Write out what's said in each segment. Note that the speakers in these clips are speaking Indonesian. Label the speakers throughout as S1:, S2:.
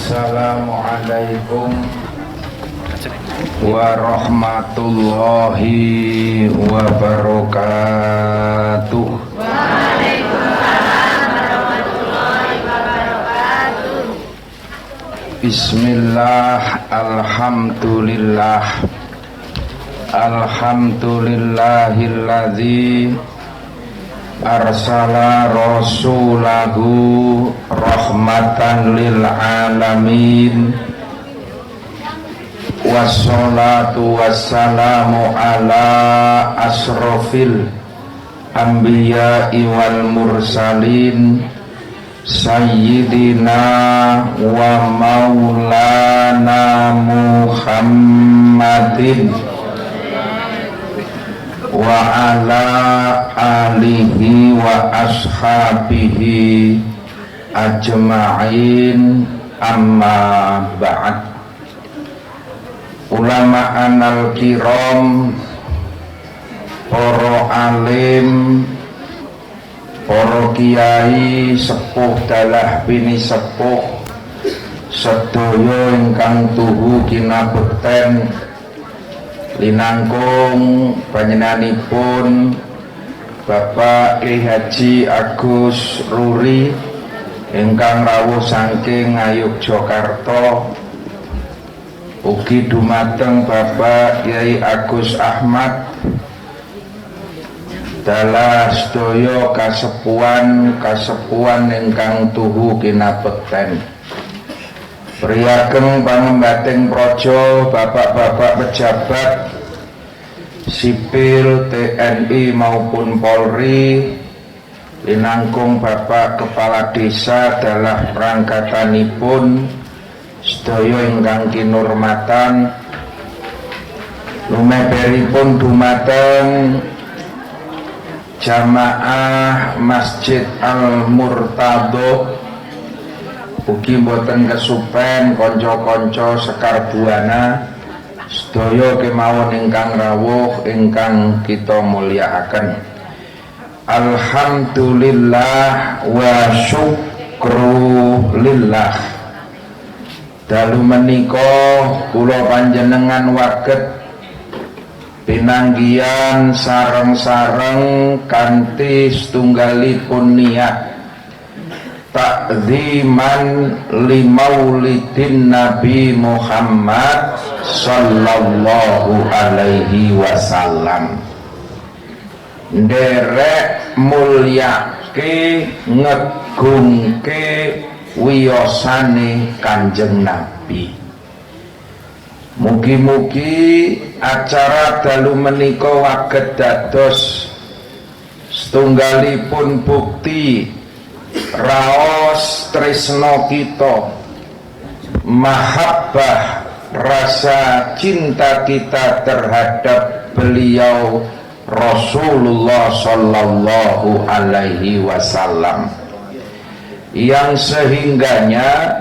S1: Assalamualaikum warahmatullahi wabarakatuh.
S2: Waalaikumsalam warahmatullahi wabarakatuh.
S1: Bismillah, alhamdulillah, alhamdulillahilladzi arsala rasulahu rahmatan lil alamin. Wassalatu wassalamu ala asrofil anbiya'i wal mursalin sayyidina wa maulana Muhammadin wa ala alihi wa ashabihi ajma'in, amma ba'd. Ulama anal kiram, para alim, para kiai sepuh dalah bini sepuh sedaya ingkang tuhu kinabekten linangkung panjenenganipun Bapak Ki Haji Agus Ruri ingkang rawuh saking Ngayogyakarta, ugi dumateng Bapak Kyai Agus Ahmad dalah sedaya kasepuhan ingkang tuhu kinabekten. Priageng pangembating praja, bapak-bapak pejabat sipil TNI maupun Polri, linangkung Bapak Kepala Desa dalah perangkatanipun, sedaya ingkang kinurmatan, lumeberipun dumateng jamaah Masjid Al-Murtadho, ugi boten kesupen konco-konco Sekar Buana, sedaya kemawon ingkang rawuh ingkang kita mulyakaken. Alhamdulillah wa syukru lillah. Dalu menika kula panjenengan waget pinanggihan sareng-sareng kanthi setunggalipun niat takziman li maulidin Nabi Muhammad sallallahu alaihi wasallam, nderek mulyake ngegungke wiyosane Kanjeng Nabi. Mugi-mugi acara dalu menika waget dados setunggalipun bukti raos tresna kita, mahabbah rasa cinta kita terhadap beliau Rasulullah sallallahu alaihi wasallam, yang sehingganya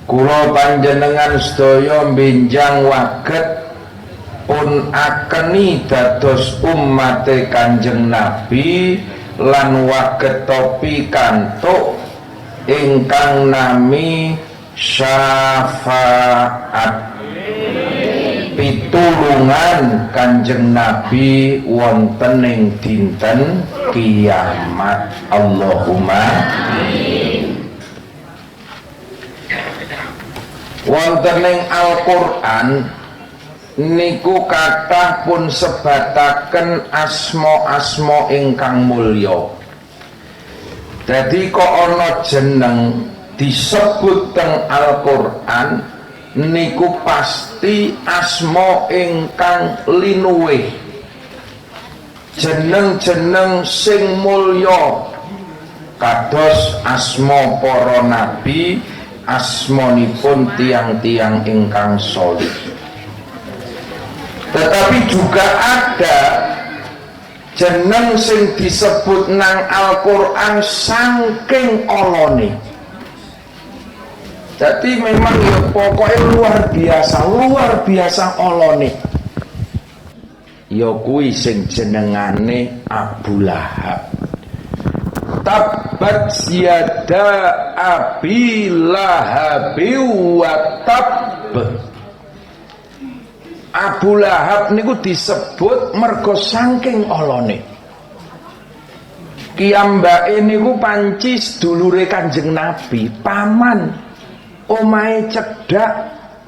S1: kula panjenengan sedaya benjang waget pun akeni dados ummate Kanjeng Nabi lan waget topi kantuk ingkang nami syafaat, pitulungan Kanjeng Nabi wonten ing dinten kiamat. Allahumma amin. Wonten ing Al-Qur'an niku kathah pun sebataken asma-asma ingkang mulya. Dadi kok ana jeneng disebut teng Al-Qur'an niku pasti asma ingkang linuwih, jeneng-jeneng sing mulya kados asma para nabi, asmanipun tiang-tiang ingkang sholih. Tetapi juga ada jeneng sing disebut nang Al-Qur'an saking olone. Jadi memang ya pokoknya luar biasa olone. Ya kuwi sing jenengane Abu Lahab. tabbat yada abi lahabi wa tab. Abu Lahab niku disebut mergo saking olone. Kiyambake niku panci sedulure Kanjeng Nabi, paman, omahe cedhak,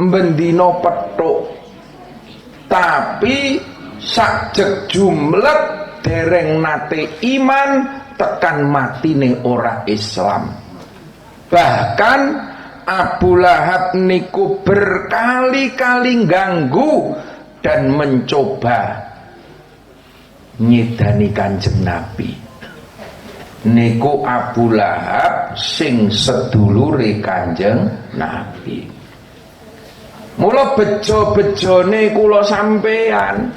S1: mbendina pethuk. Tapi sakjeg jumlet dereng nate iman tekan matine ora Islam. Bahkan Abu Lahab niku berkali-kali ganggu dan mencoba nyedani Kanjeng Nabi. Niku Abu Lahab sing sedulure Kanjeng Nabi. Mula bejo-bejone kula sampean,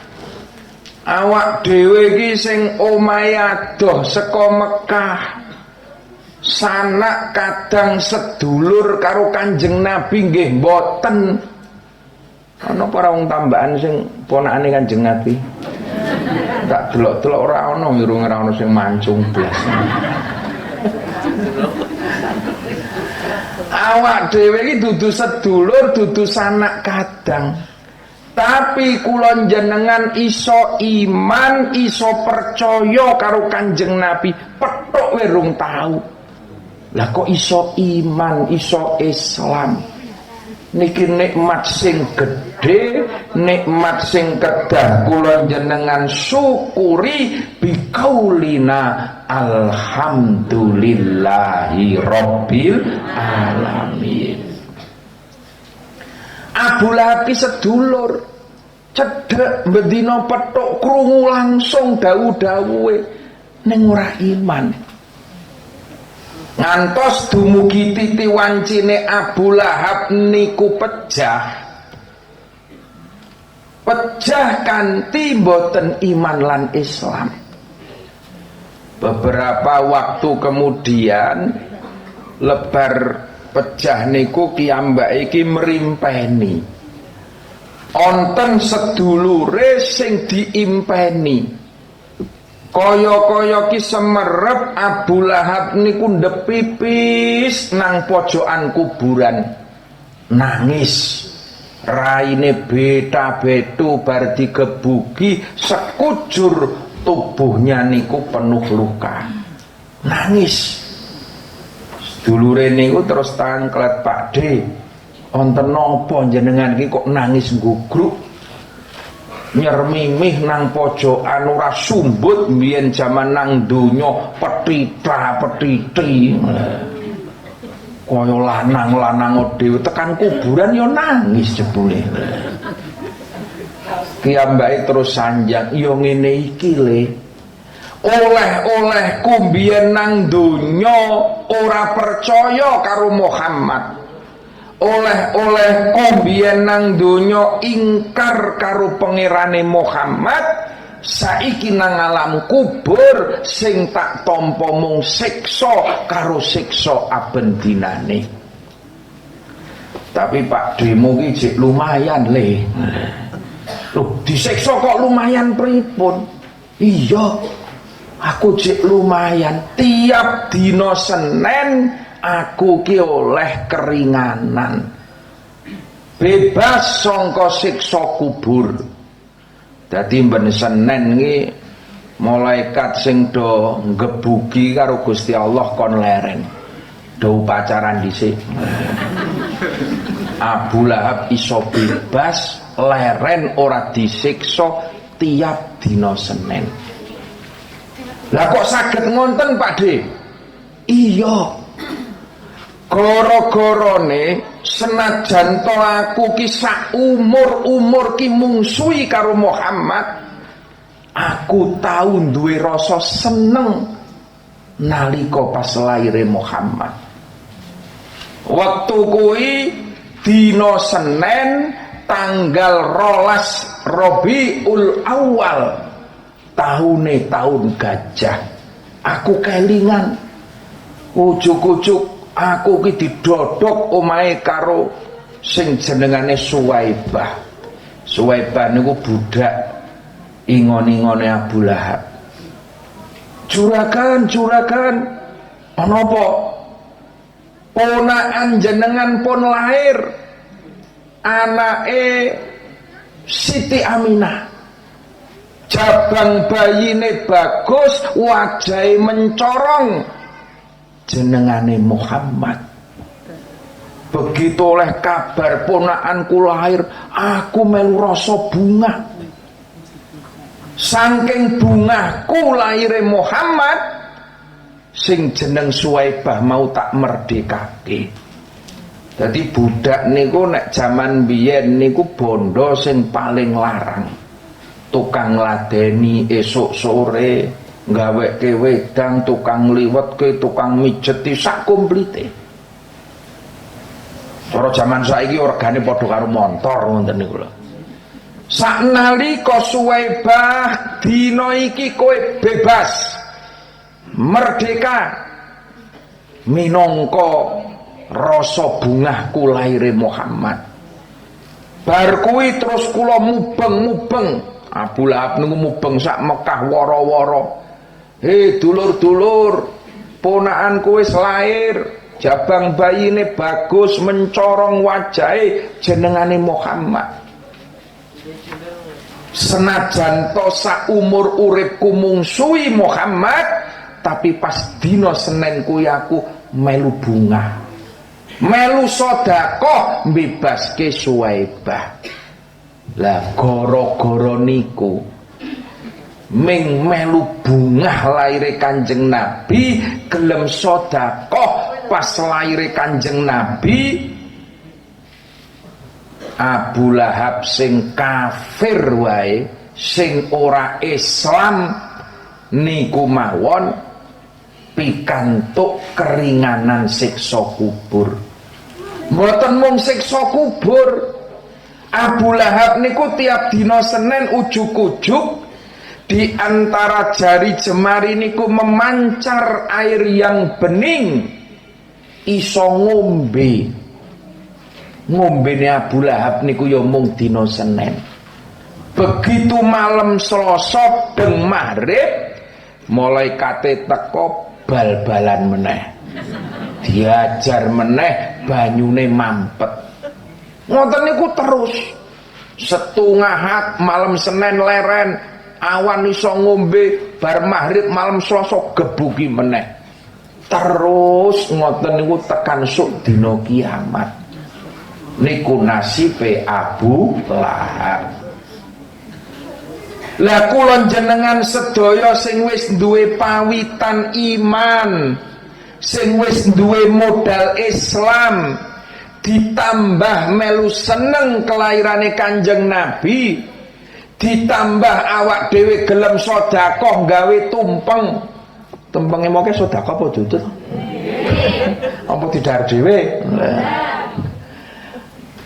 S1: awak dhewe iki sing omahe adoh saka Mekah, sanak kadang sedulur karo Kanjeng Nabi nggih mboten. Ana para wong tambahan sing ponakane Kanjeng Nabi? Tak delok-delok ora ana, irung ora ana sing mancung blas. Awak dhewe iki dudu sedulur, dudu sanak kadang. Tapi kula jenengan iso iman, iso percaya karo Kanjeng Nabi, pethuk wae rung tau. Lah kok iso iman, iso Islam? Niki nikmat sing gedhe, nikmat sing kedah kula jenengan syukuri biqaulina alhamdulillahi rabbil alamin. Abu Lahab sedulur cedhek mbendina pethuk krungu langsung dawuh-dawuhe ning ora iman. Ngantos dumugi titi wancine Abu Lahab niku pejah kanthi boten iman lan Islam. Beberapa waktu kemudian lebar pejah niku kiyambake iki mrimpeni. Onten sedulure sing diimpeni. Kaya-kaya ki semerep Abu Lahab niku ndepipis nang pojokan kuburan nangis. Raine beta-betu bar digebuki sekujur tubuhnya niku penuh luka. Nangis. Sedulure niku terus tangklet, "Pakde, wonten napa jenengan iki kok nangis nggugruk? Nyermimih nang pojokan ora sumbut mbiyen jaman nang donya petitra-petiti. Kaya lanang-lanang dhewe tekan kuburan ya nangis jebule." Kiyambake terus sanjang, "Ya ngene iki le. Oleh-olehku mbiyen nang donya ora percaya karo Muhammad. Oleh-olehku mbiyen nang donya ingkar karo pangerane Muhammad, saiki nang alam kubur sing tak tampa mung siksa karo siksa aben dinane. Tapi Pak Demo ki jek lumayan le. Loh, disiksa kok lumayan pripun? Iya, aku jek lumayan tiap dina Senin aku ki oleh keringanan, bebas sangka siksa kubur. Dadi ben Senin ki malaikat sing do ngebuki karo Gusti Allah kon leren, do pacaran dhisik. Abu Lahab iso bebas leren ora disiksa tiap dina Senin. Lah kok saged ngonten Pakde? Iya, gara-garane senajan to aku ki sak umur ki mungsuhi karo Muhammad, aku tau duwe rasa seneng nalika pas laire Muhammad. Waktu kuwi dina Senin tanggal 12 Rabiul Awal, tahun gajah. Aku kelingan ujug-ujug aku ki didodhok omahe karo sing jenengane Suwaibah. Suwaibah niku budak ingon-ingone Abu Lahab. Juragan, Ana apa? Ponakan jenengan pun lahir, anake Siti Aminah. Jabang bayine bagus, wajahe mencorong, jenengane Muhammad. Begitu oleh kabar ponakanku lahir, aku melu rasa bunga. Saking bungaku lahire Muhammad, sing jeneng Suwaibah mau tak merdekake. Jadi budak niku nek jaman biyen niku bondo sing paling larang. Tukang ladeni esuk sore, ngaweke wedang, tukang liwetke, tukang mijeti sak komplite. Cara jaman saiki regane padha karo montor ngoten niku lho. Saknalika Suwaibah dina iki kowe bebas merdeka minangka rasa bungahku lahire Muhammad. Bar kuwi terus kula mubeng-mubeng. Abu Lahab niku mubeng sak Mekah wara-wara. Dulur-dulur, ponakanku wis lahir, jabang bayine bagus, mencorong wajahe, jenengane Muhammad. Senajan to sak umur uripku mungsuhi Muhammad, tapi pas dina Senin kuwi aku melu bunga, melu sedekah mbebaske Suwaibah. Lah gara-gara niku ming melu bunga laire Kanjeng Nabi, gelem sedekah pas laire Kanjeng Nabi. Abu Lahab sing kafir wae, sing ora Islam niku mawon pikantuk keringanan siksa kubur. Mboten mung siksa kubur, Abu Lahab niku tiap dina Senin ujug-ujug di antara jari jemari niku memancar air yang bening, iso ngombe. Ngombene Abu Lahab niku ya mung dina Senin. Begitu malam Selasa deng maghrib, malaikate teko bal-balan meneh. Diajar meneh banyune mampet. Ngoten niku terus. Setungah malam Senin leren, awan iso ngombe, bar maghrib malam Selasa gebuki meneh. Terus ngoten niku tekan sok dina kiamat. Niku nasibe Abu Lahab. Lah kula jenengan sedaya sing wis duwe pawitan iman, sing wis duwe modal Islam, ditambah melu seneng kelairane Kanjeng Nabi, ditambah awak dhewe gelem sedekah gawe tumpeng. Tumpenge moke sedekah apa dudut? Apa didar dhewe?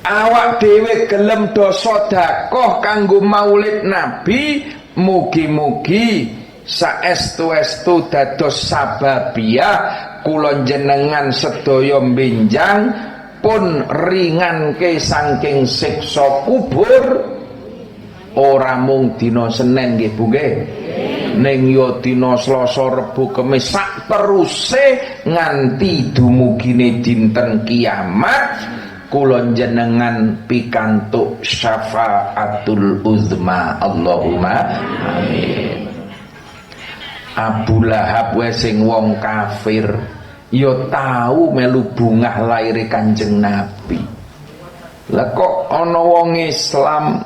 S1: Awak dhewe gelem do sedekah kanggo maulid Nabi, mugi-mugi saestu-estu dados sababiah kula jenengan sedaya benjang pun ringanke saking siksa kubur. Ora mung dina Senin nggih Bu nggih, ning ya dina Selasa, Rebo, Kamis sak teruse nganti dumugine dinten kiamat. Kula jenengan pikantuk syafaatul uzma. Allahumma amin. Abu Lahab wae sing wong kafir ya tahu melu bungah laire Kanjeng Nabi. Lah kok ana wong Islam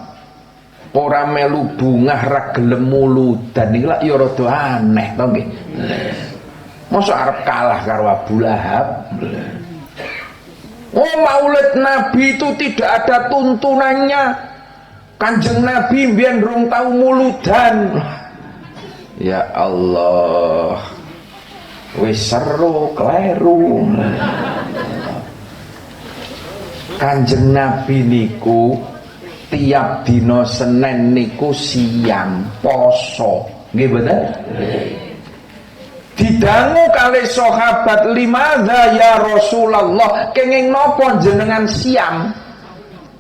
S1: ora melu bungah ra gelem muludan iki lak ya rada aneh to nggih. Mosok arep kalah karo Abu Lahab. Oh, maulid Nabi itu tidak ada tuntunannya. Kanjeng Nabi mbiyen rung tau muludan. Ya Allah, wis seru kleru. Kanjeng Nabi niku tiap dina Senin niku siam poso. Nggih bener? Didangu kali sahabat, limadha ya Rasulullah, kenging nopo jenengan siam?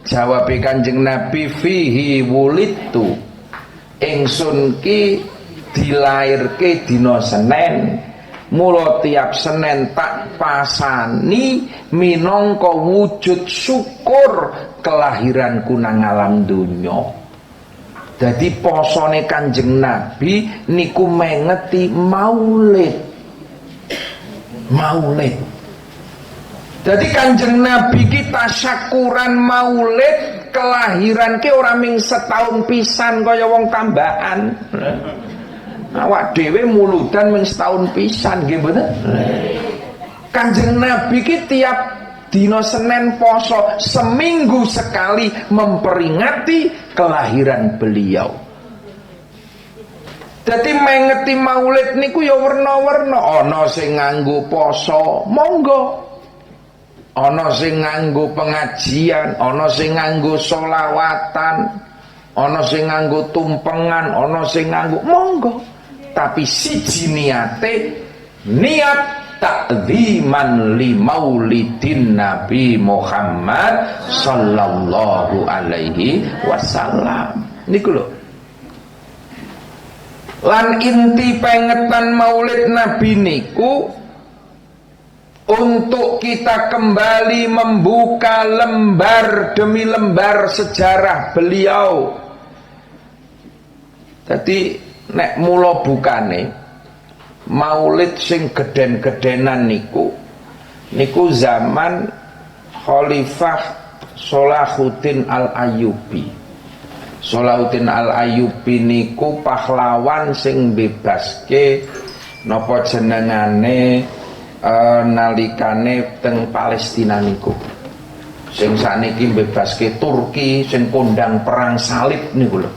S1: Jawab Kanjeng Nabi, fihi wulidtu, ingsun ki dilairke dina Senin, Mula tiap Senin tak pasani minangka wujud syukur kelahiranku nang alam donya. Dadi posone Kanjeng Nabi niku mengeti maulid. Maulid. Dadi Kanjeng Nabi kita syukuran maulid kelahiran ke ora ming setahun pisan kaya wong tambahan. Awak dhewe muludan ming setahun pisan nggih mboten? Kanjeng Nabi ki tiap dina Senin poso seminggu sekali memperingati kelahiran beliau. Dadi mengeti maulid niku ya werna-werna, ana sing nganggo poso, monggo. Ana sing nganggo pengajian, ana sing nganggo sholawatan, ana sing nganggo tumpengan, ana sing nganggo monggo. Tapi siji niate niat takziman li maulidin Nabi Muhammad sallallahu alaihi wasallam. Niku lho. Lan inti pengetan maulid Nabi niku untuk kita kembali membuka lembar demi lembar sejarah beliau. Jadi nek mula bukane maulid sing geden-gedenan niku zaman Khalifah Salahuddin Al-Ayyubi. Salahuddin Al-Ayyubi niku pahlawan sing bebaske napa jenengane nalikane teng Palestina niku. Sing sakniki bebaske Turki sing kondang perang salib niku lho.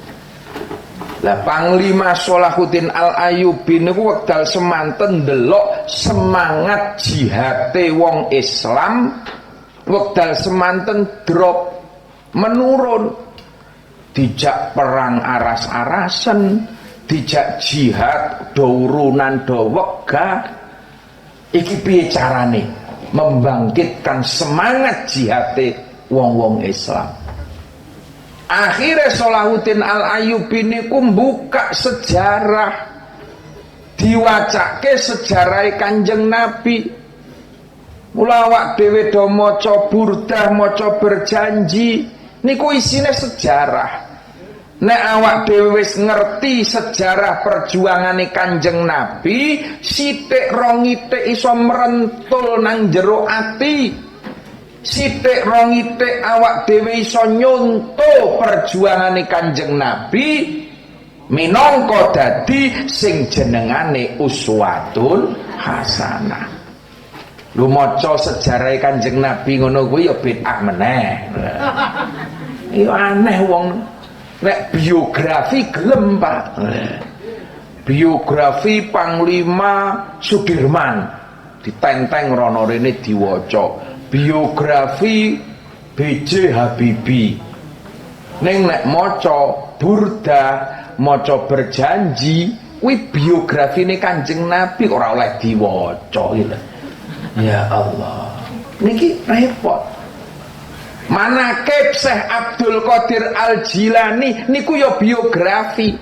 S1: Lah Panglima Salahuddin Al-Ayyubi niku wekdal semanten ndelok semangat jihate wong Islam, wekdal semanten drop menurun, dijak perang aras-arasen, dijak jihad do urunan do wegah. Iki piye carane membangkitkan semangat jihate wong-wong Islam? Akhirnya Salahuddin Al-Ayyubi niku buka sejarah, diwacake sejarah Kanjeng Nabi. Mula awak dhewe do maca burdah, maca berjanji niku isine sejarah. Nek awak dhewe wis ngerti sejarah perjuangane Kanjeng Nabi, sithik rongitik iso merentul nang jero ati. Sithik rongitik awak dhewe iso nyonto perjuangane Kanjeng Nabi minangka dadi sing jenengane uswatun hasanah. Lu maca sejarah Kanjeng Nabi ngono kuwi ya bid'ah meneh. Iya aneh wong nek biografi gelem Pak. Biografi Panglima Sudirman ditenteng rono rene diwaca. Biografi B.J. Habibie ning nek maca burdah, maca berjanji kuwi biografine Kanjeng Nabi ora oleh diwaca gitu. Ya Allah, niki repot. Manaqib Syekh Abdul Qadir Al-Jilani niku ya biografi.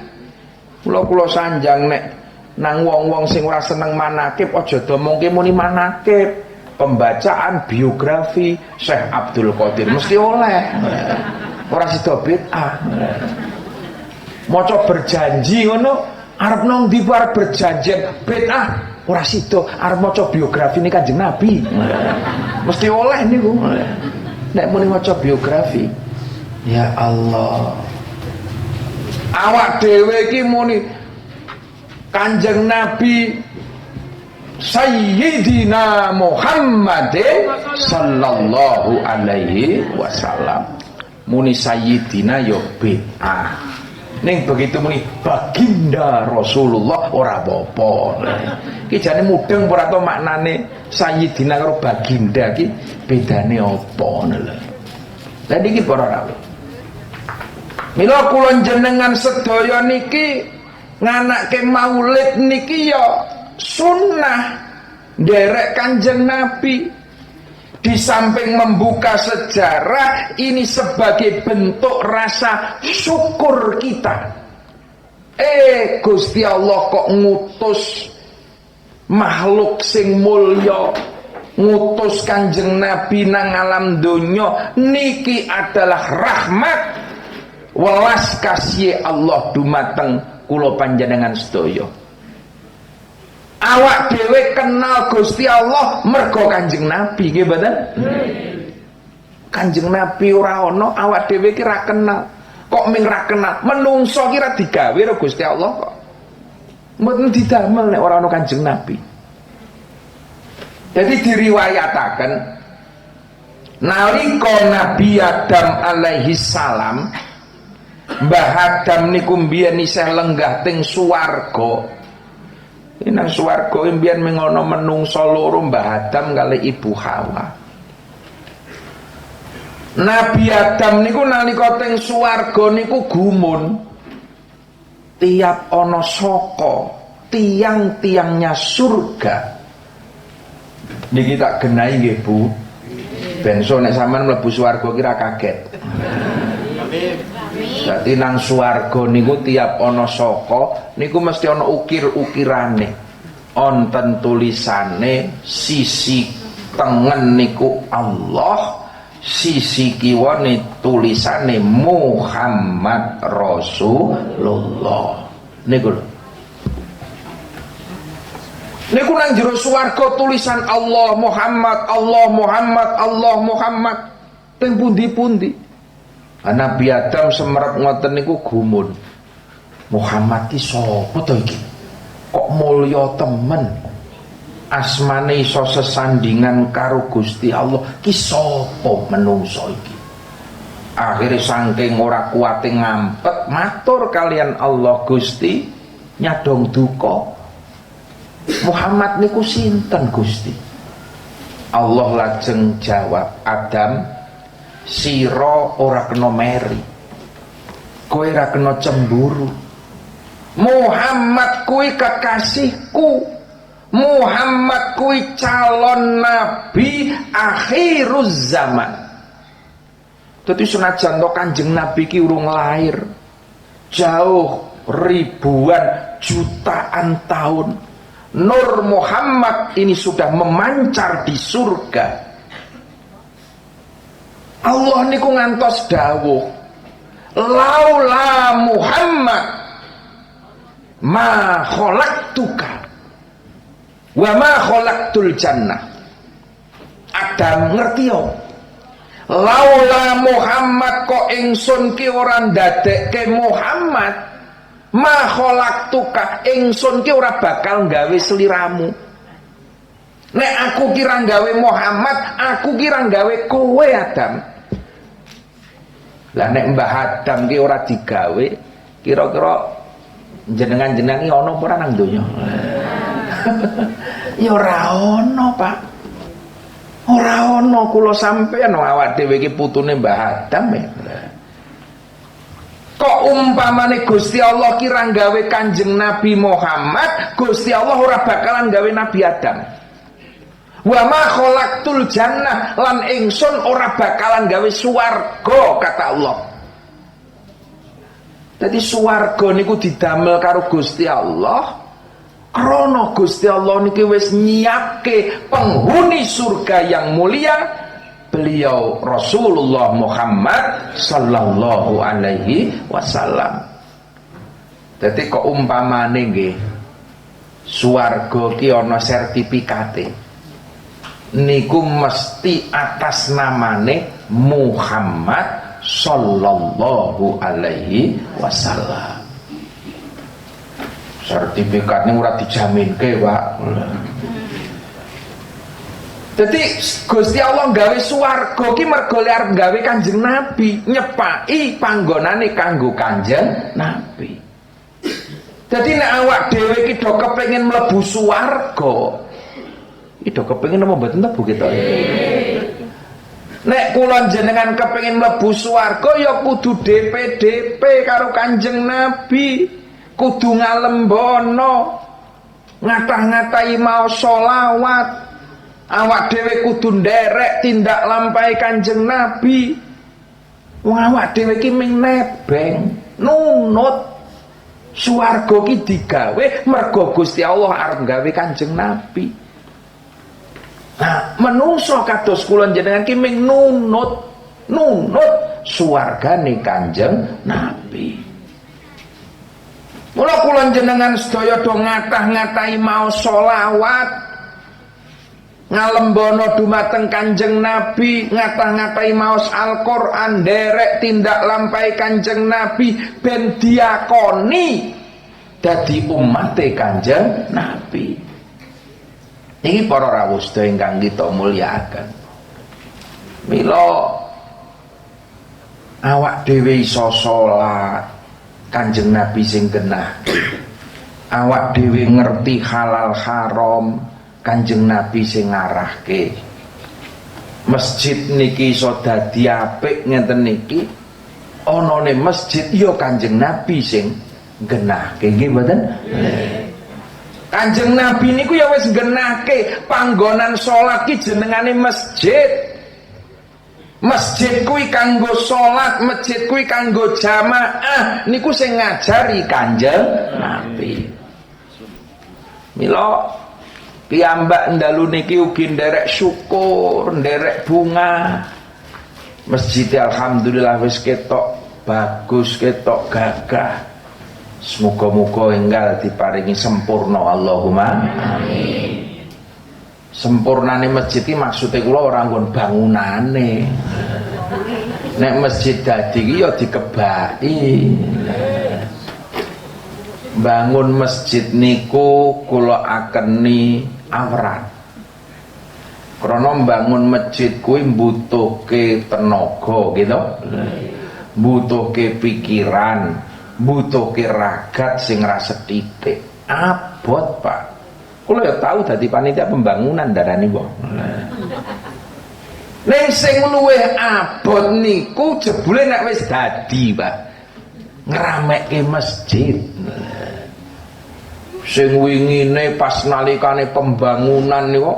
S1: Kula sanjang nek nang wong-wong sing ora seneng manaqib aja domongke muni manaqib. Pembacaan biografi Syekh Abdul Qadir mesti oleh. Ora sida bid'ah. Maca berjanji ngono arep nang ndi arep berjanji bid'ah. Ora sida arep maca biografi ini Kanjeng Nabi. Mesti oleh niku. Nek muni maca biografi. Ya Allah. Awak dhewe iki muni Kanjeng Nabi Sayyidina Muhammad sallallahu alaihi wasallam. Muni Sayyidina yo bid'ah. Ning begitu muni baginda Rasulullah ora apa-apa. Iki jane mudeng ora to maknane Sayyidina karo baginda iki bedane apa ngono lho. Lah niki para rawuh. Mila kula jenengan sedaya niki nganake maulid niki ya sunnah nderek Kanjeng Nabi. Di samping membuka sejarah, ini sebagai bentuk rasa syukur kita. Gusti Allah kok ngutus makhluk sing mulya ngutus Kanjeng Nabi nang alam donya niki adalah rahmat welas kasih Allah dumateng kula panjenengan sedaya. Awak dhewe kenal Gusti Allah mergo Kanjeng Nabi nggih mboten? Kanjeng Nabi ora ana awak dhewe ki ra kenal. Kok ming ra kenal? Menungso ki ra digawe karo Gusti Allah kok. Mboten didamel nek ora ana Kanjeng Nabi. Jadi diriwayataken nalika Nabi Adam alaihi salam Mbah Adam niku mbiyen isih lenggah teng swarga. Nang swarga mbiyen mung ana menungsa loro Mbah Adam kali Ibu Hawa. Nabi Adam niku nalika teng swarga niku gumun. Tiap ana saka tiang-tiangnya surga. Niki tak genahi nggih Bu. Ben so nek sampean mlebu swarga kira kaget. Dadi nang swarga niku tiap ana saka niku mesti ana ukir-ukirane. Onten tulisane sisi tengen niku Allah, sisi kiwane tulisane Muhammad Rasulullah. Niku lho. Niku nang jero swarga tulisan Allah Muhammad, Allah Muhammad, Allah Muhammad. Teng pundi-pundi. Nabi Adam semerep ngoten niku gumun. Muhammad ki sapa to iki? Kok mulya temen? Asmane iso sesandingan karo Gusti Allah. Ki sapa menungso iki? Akhire saking ora kuwate ngampet matur kalian Allah Gusti nyadong duka. Muhammad niku sinten Gusti? Allah lajeng jawab, Adam, sira ora kena meri, kowe ora kena cemburu. Muhammad kuwi kekasihku, Muhammad kuwi calon nabi akhiruz zaman. Dadi senajan to Kanjeng Nabi ki urung lahir, jauh ribuan jutaan tahun, Nur Muhammad ini sudah memancar di surga. Allah niku ngantos dawuh, laula Muhammad ma khalaqtuka wa ma khalaqtul jannah. Adam ngerti yo, laula Muhammad kok ingsun ki ora ndadekke Muhammad, ma khalaqtuka ingsun ki ora bakal gawe sliramu. Nek aku kira gawe Muhammad, aku kira gawe kowe Adam. Lah nek Mbah Adam ki ora digawe, kira-kira jenengan-jenengan iki ana apa ora nang donya? Ya ora ana, Pak. Ora ana kula sampeyan awak dhewe iki putune Mbah Adam ya. Kok umpamane Gusti Allah kira gawe Kanjeng Nabi Muhammad, Gusti Allah ora bakalan gawe Nabi Adam. Wa ma khalaqtul jannah, lan ingsun ora bakalan gawe swarga kata Allah. Jadi swarga niku didamel karo Gusti Allah. Krana Gusti Allah niki wis nyiapke penghuni surga yang mulia, beliau Rasulullah Muhammad sallallahu alaihi wasallam. Dadi kok umpamane nggih swarga ki ana sertifikate, niku mesti atas namane Muhammad sallallahu alaihi wasallam. Sertifikatnya ora dijaminke, Pak. Jadi Gusti Allah gawe swarga ki mergo arep gawe Kanjeng Nabi, nyepaki panggonane kanggo Kanjeng Nabi. Jadi nek awak dhewe ki do kepengin mlebu swarga, iki do kepengin apa mboten mlebu kita? Nek kula jenengan kepengin mlebu swarga ya kudu DP karo Kanjeng Nabi, kudu ngalembono, ngatah-ngatahi maos sholawat. Awak dhewe kudu nderek tindak lampahi Kanjeng Nabi. Wong awak dhewe ki ming nebeng, nunut. Swarga ki digawe mergo Gusti Allah arep gawe Kanjeng Nabi. Nah, menungso kados kula jenengan ki ming nunut swargane Kanjeng Nabi. Mula kula jenengan sedaya do ngatah-ngatahi maos selawat, ngalembono dumateng Kanjeng Nabi, ngatah-ngatahi maos Al-Qur'an, derek tindak lampahi Kanjeng Nabi ben diakoni dadi umate Kanjeng Nabi. Ini para rawuh sedaya ingkang kita mulyakaken. Mila awak dhewe iso salat Kanjeng Nabi sing genahke. Awak dhewe ngerti halal haram Kanjeng Nabi sing ngarahke. Masjid niki iso dadi apik ngenten niki. Anane masjid ya Kanjeng Nabi sing genahke nggih mboten? Kanjeng Nabi niku ya wis genahke panggonan salat ki jenengane masjid. Masjid kuwi kanggo salat, masjid kuwi kanggo jamaah, niku sing ngajari Kanjeng Nabi. Mila piyambak ndalu niki ugi nderek syukur, nderek bunga. Masjid alhamdulillah wis ketok bagus, ketok gagah. Semoga-moga enggal diparingi sempurna Allahumma amin. Sempurnane masjid iki maksude kula ora nggon bangunane. Nek masjid dadi iki ya dikebaki. Bangun masjid niku kula akeni awrat. Krana bangun masjid kuwi mbutuhke tenaga gitu. Mbutuhke pikiran, mbutuhke ragat sing ra sethithik. Abot, Pak. Kula ya tahu dadi panitia pembangunan darani wong. Ning sing luwih abot niku jebule nek wis dadi, Pak. Ngeramekke masjid. Sing wingine pas nalikane pembangunan niku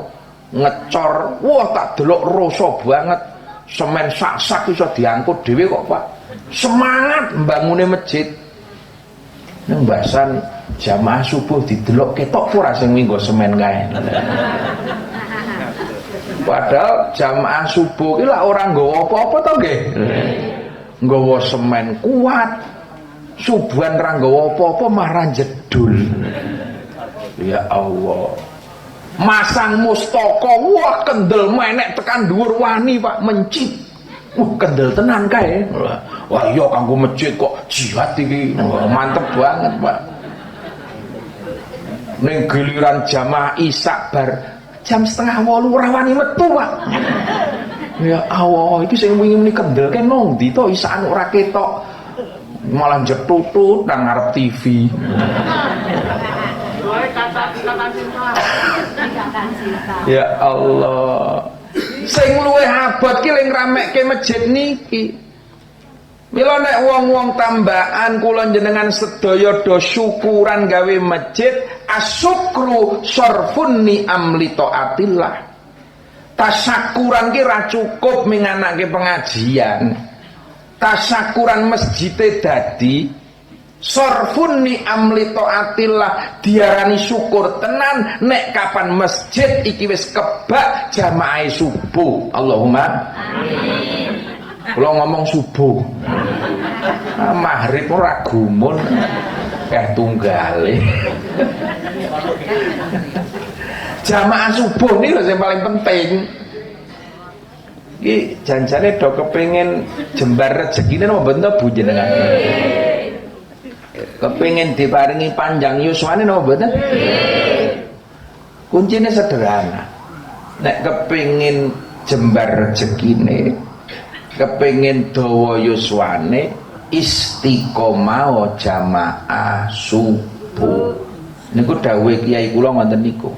S1: ngecor, wah tak delok rasa banget. Semen sak-sak iso diangkut dhewe kok, Pak. Semangat mbangune masjid. Nang bahasan jamaah subuh didelok ketok ora sing minggo semen kae. Padahal jamaah subuh ki lak ora nggawa apa-apa to nggih. Nggawa semen kuat. Subuhan ra nggawa apa-apa marah jedul. Ya Allah. Masang mustaka, wah kendel menek tekan dhuwur wani Pak mencit. Kendel tenan kae. Wah iya kanggo masjid kok jihad iki. Mantep banget, Pak. Ning giliran jamaah Isya bar jam 7:30 ora wani metu, Pak. Ya Allah, iki sing wingi muni kendel ke nang ndi to isaan ora ketok. Malah jetutut nang ngarep TV. Ya Allah. Sing luwih abot ki ling ramekke masjid niki. Mila nek wong-wong tambahan kula jenengan sedaya do syukuran gawe masjid, asyukru sarfun ni'am li taatillah. Tasyakuran ki ra cukup minganake pengajian. Tasyakuran masjide dadi sarfun ni'am li taatillah, diarani syukur tenan nek kapan masjid iki wis kebak jamaah subuh. Allahumma amin. Kula ngomong subuh. Maghrib ora gumun tunggale. Jamaah subuh ini lho yang paling penting. Iki janjane do kepengin jembar rezekine napa mboten Bu jenengan? Kepengin diparingi panjang yuswane napa mboten? Kuncine sederhana. Nek kepengin jembar rezekine, kepengin dawa yuswane, istiqomah jamaah subuh. Niku dawuh kiai kula ngoten niku.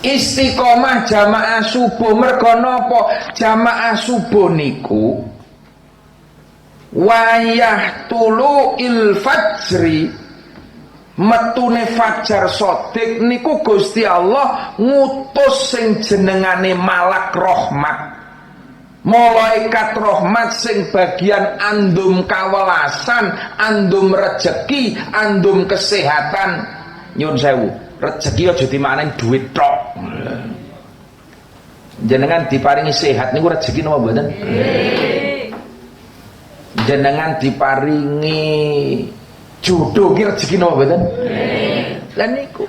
S1: Istiqomah jamaah subuh mergo napa? Jamaah subuh niku wayah tulu'il fajri, metune fajar sodik niku Gusti Allah ngutus sing jenengane malak rahmat. malaikat rahmat sing bagian andum kawelasan, andum rejeki, andum kesehatan. Nyun sewu, rejeki aja dimaknani duit tok. Jenengan diparingi sehat niku rejeki napa mboten? Jenengan diparingi jodoh ki rejeki napa mboten? Lah niku.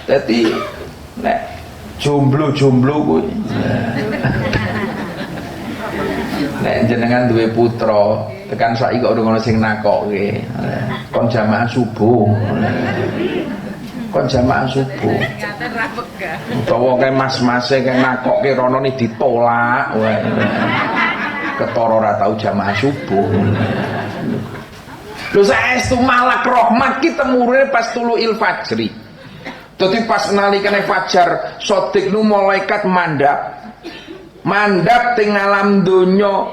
S1: Dadi nek jomblo-jomblo kuwi. Nek jenengan duwe putra, tekan saiki kok ono sing nakokke. Kon jamaah subuh. Kon jamaah subuh. Utawa kae mas-mase kae nakokke rono ni ditolak wae. Ketara ora tau jamaah subuh. Lho saestu malak rahmat ki temurune pas tuluil fajri. Dadi pas nalikane fajar sodik nu malaikat mandap teng alam donya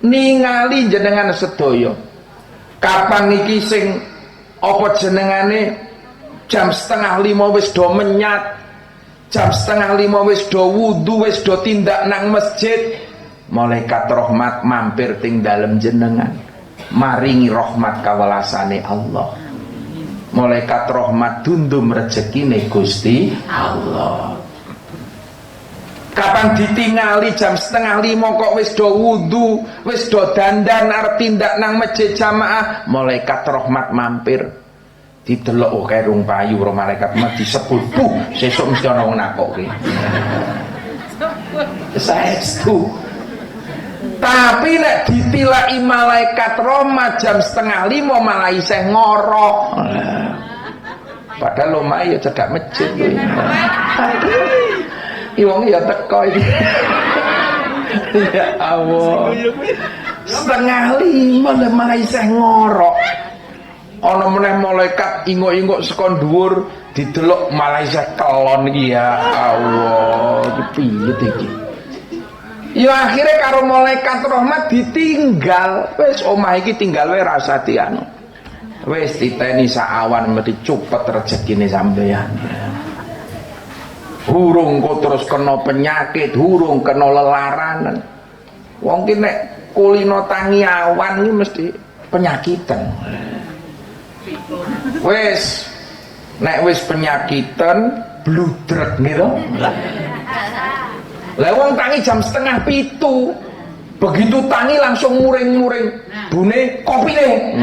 S1: ningali jenengan sedaya. Kapan iki sing apa jenengane jam 4:30 wis do menyat, jam 4:30 wis do wudu, wis do tindak nang masjid, malaikat rahmat mampir ting dalem jenengan maringi rahmat kawelasane Allah. Malaikat rahmat dundum rezekine Gusti Allah. Kapan ditingali jam 4:30 kok wis do wudu, wis do dandan arep tindak nang masjid jamaah, malaikat rahmat mampir. Didelok oh kae rung payu ro malaikat mah disebut bu, sesuk mesti ana wong nakokke. Saestu. Tapi nek ditilaki malaikat rahmat jam 4:30 malah isih ngorok. Padahal omahe ya cedhak masjid kuwi. Wong ya teko iki. Ya Allah. 4:30 malah isih ngorok. Ana meneh malaikat ingok-ingok saka dhuwur didelok malah isih kelon iki ya Allah. Iki piye iki? Ya akhirnya karo malaikat rahmat ditinggal. Wis omah iki tinggal wae rasati anu. Wis titeni sak awan mesti cupet rezekine sampeyan. Hurung kok terus kena penyakit, hurung kena lelaranan. Wong ki nek kulino tangi awan iki mesti penyakitan. Wis nek wis penyakitan bludrek gitu. Lah wong tangi jam 6:30. Begitu tangi langsung muring-muring. Bune kopine.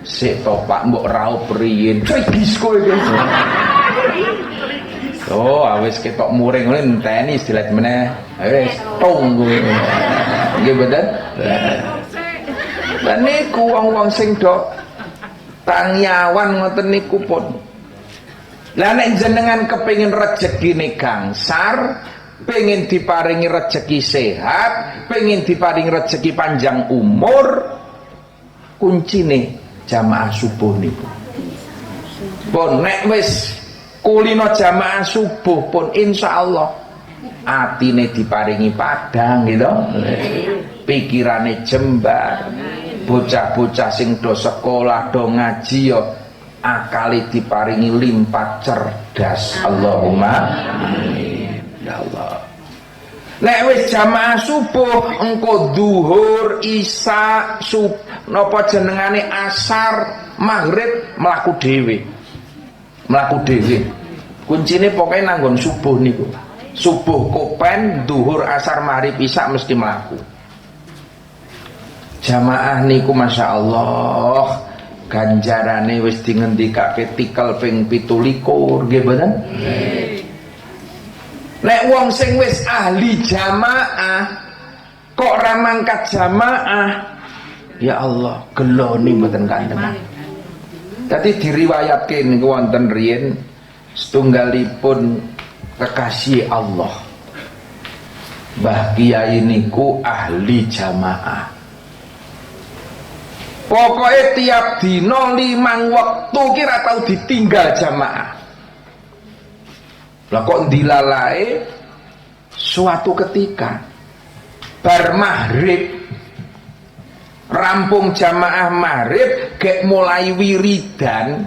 S1: Sik to Pak mbok raup riyin. Trigis kowe iki. Oh, awis ketok muring ngene enteni istilah meneh. Wis tung kowe. Nggih bener? Lah niku wong-wong sing do tangi awan ngoten niku pun. Lah nek jenengan kepengin rezekine gangsar, pengen diparingi rezeki sehat, pengen diparingi rezeki panjang umur, kuncine jamaah subuh niku. Pun nek wis kulino jamaah subuh pun insyaallah atine diparingi padang gitu. Pikirane jembar. Bocah-bocah sing do sekolah, do ngaji yo akali diparingi limpah cerdas. Allahumma amin. Ya Allah. Nek wis jamaah subuh engko zuhur, isya, napa jenengane asar, maghrib mlaku dhewe. Mlaku dhewe. Kuncine pokoke nanggon subuh niku. Subuh kopen, zuhur, asar, maghrib, isya mesti mlaku. Jamaah niku Masya Allah ganjarane wis dingendikake tikel ping 17 nggih mboten? Nek wong sing wis ahli jamaah kok ora mangkat jamaah, ya Allah geloni mboten kantenan. Dadi diriwayatke niku wonten riyin setunggalipun kekasih Allah. Mbah Kiai niku ahli jamaah. Pokoknya tiap dino 5 waktu kira tau ditinggal jamaah. Lah kok dilalai suatu ketika bar maghrib rampung jamaah maghrib gek mulai wiridan,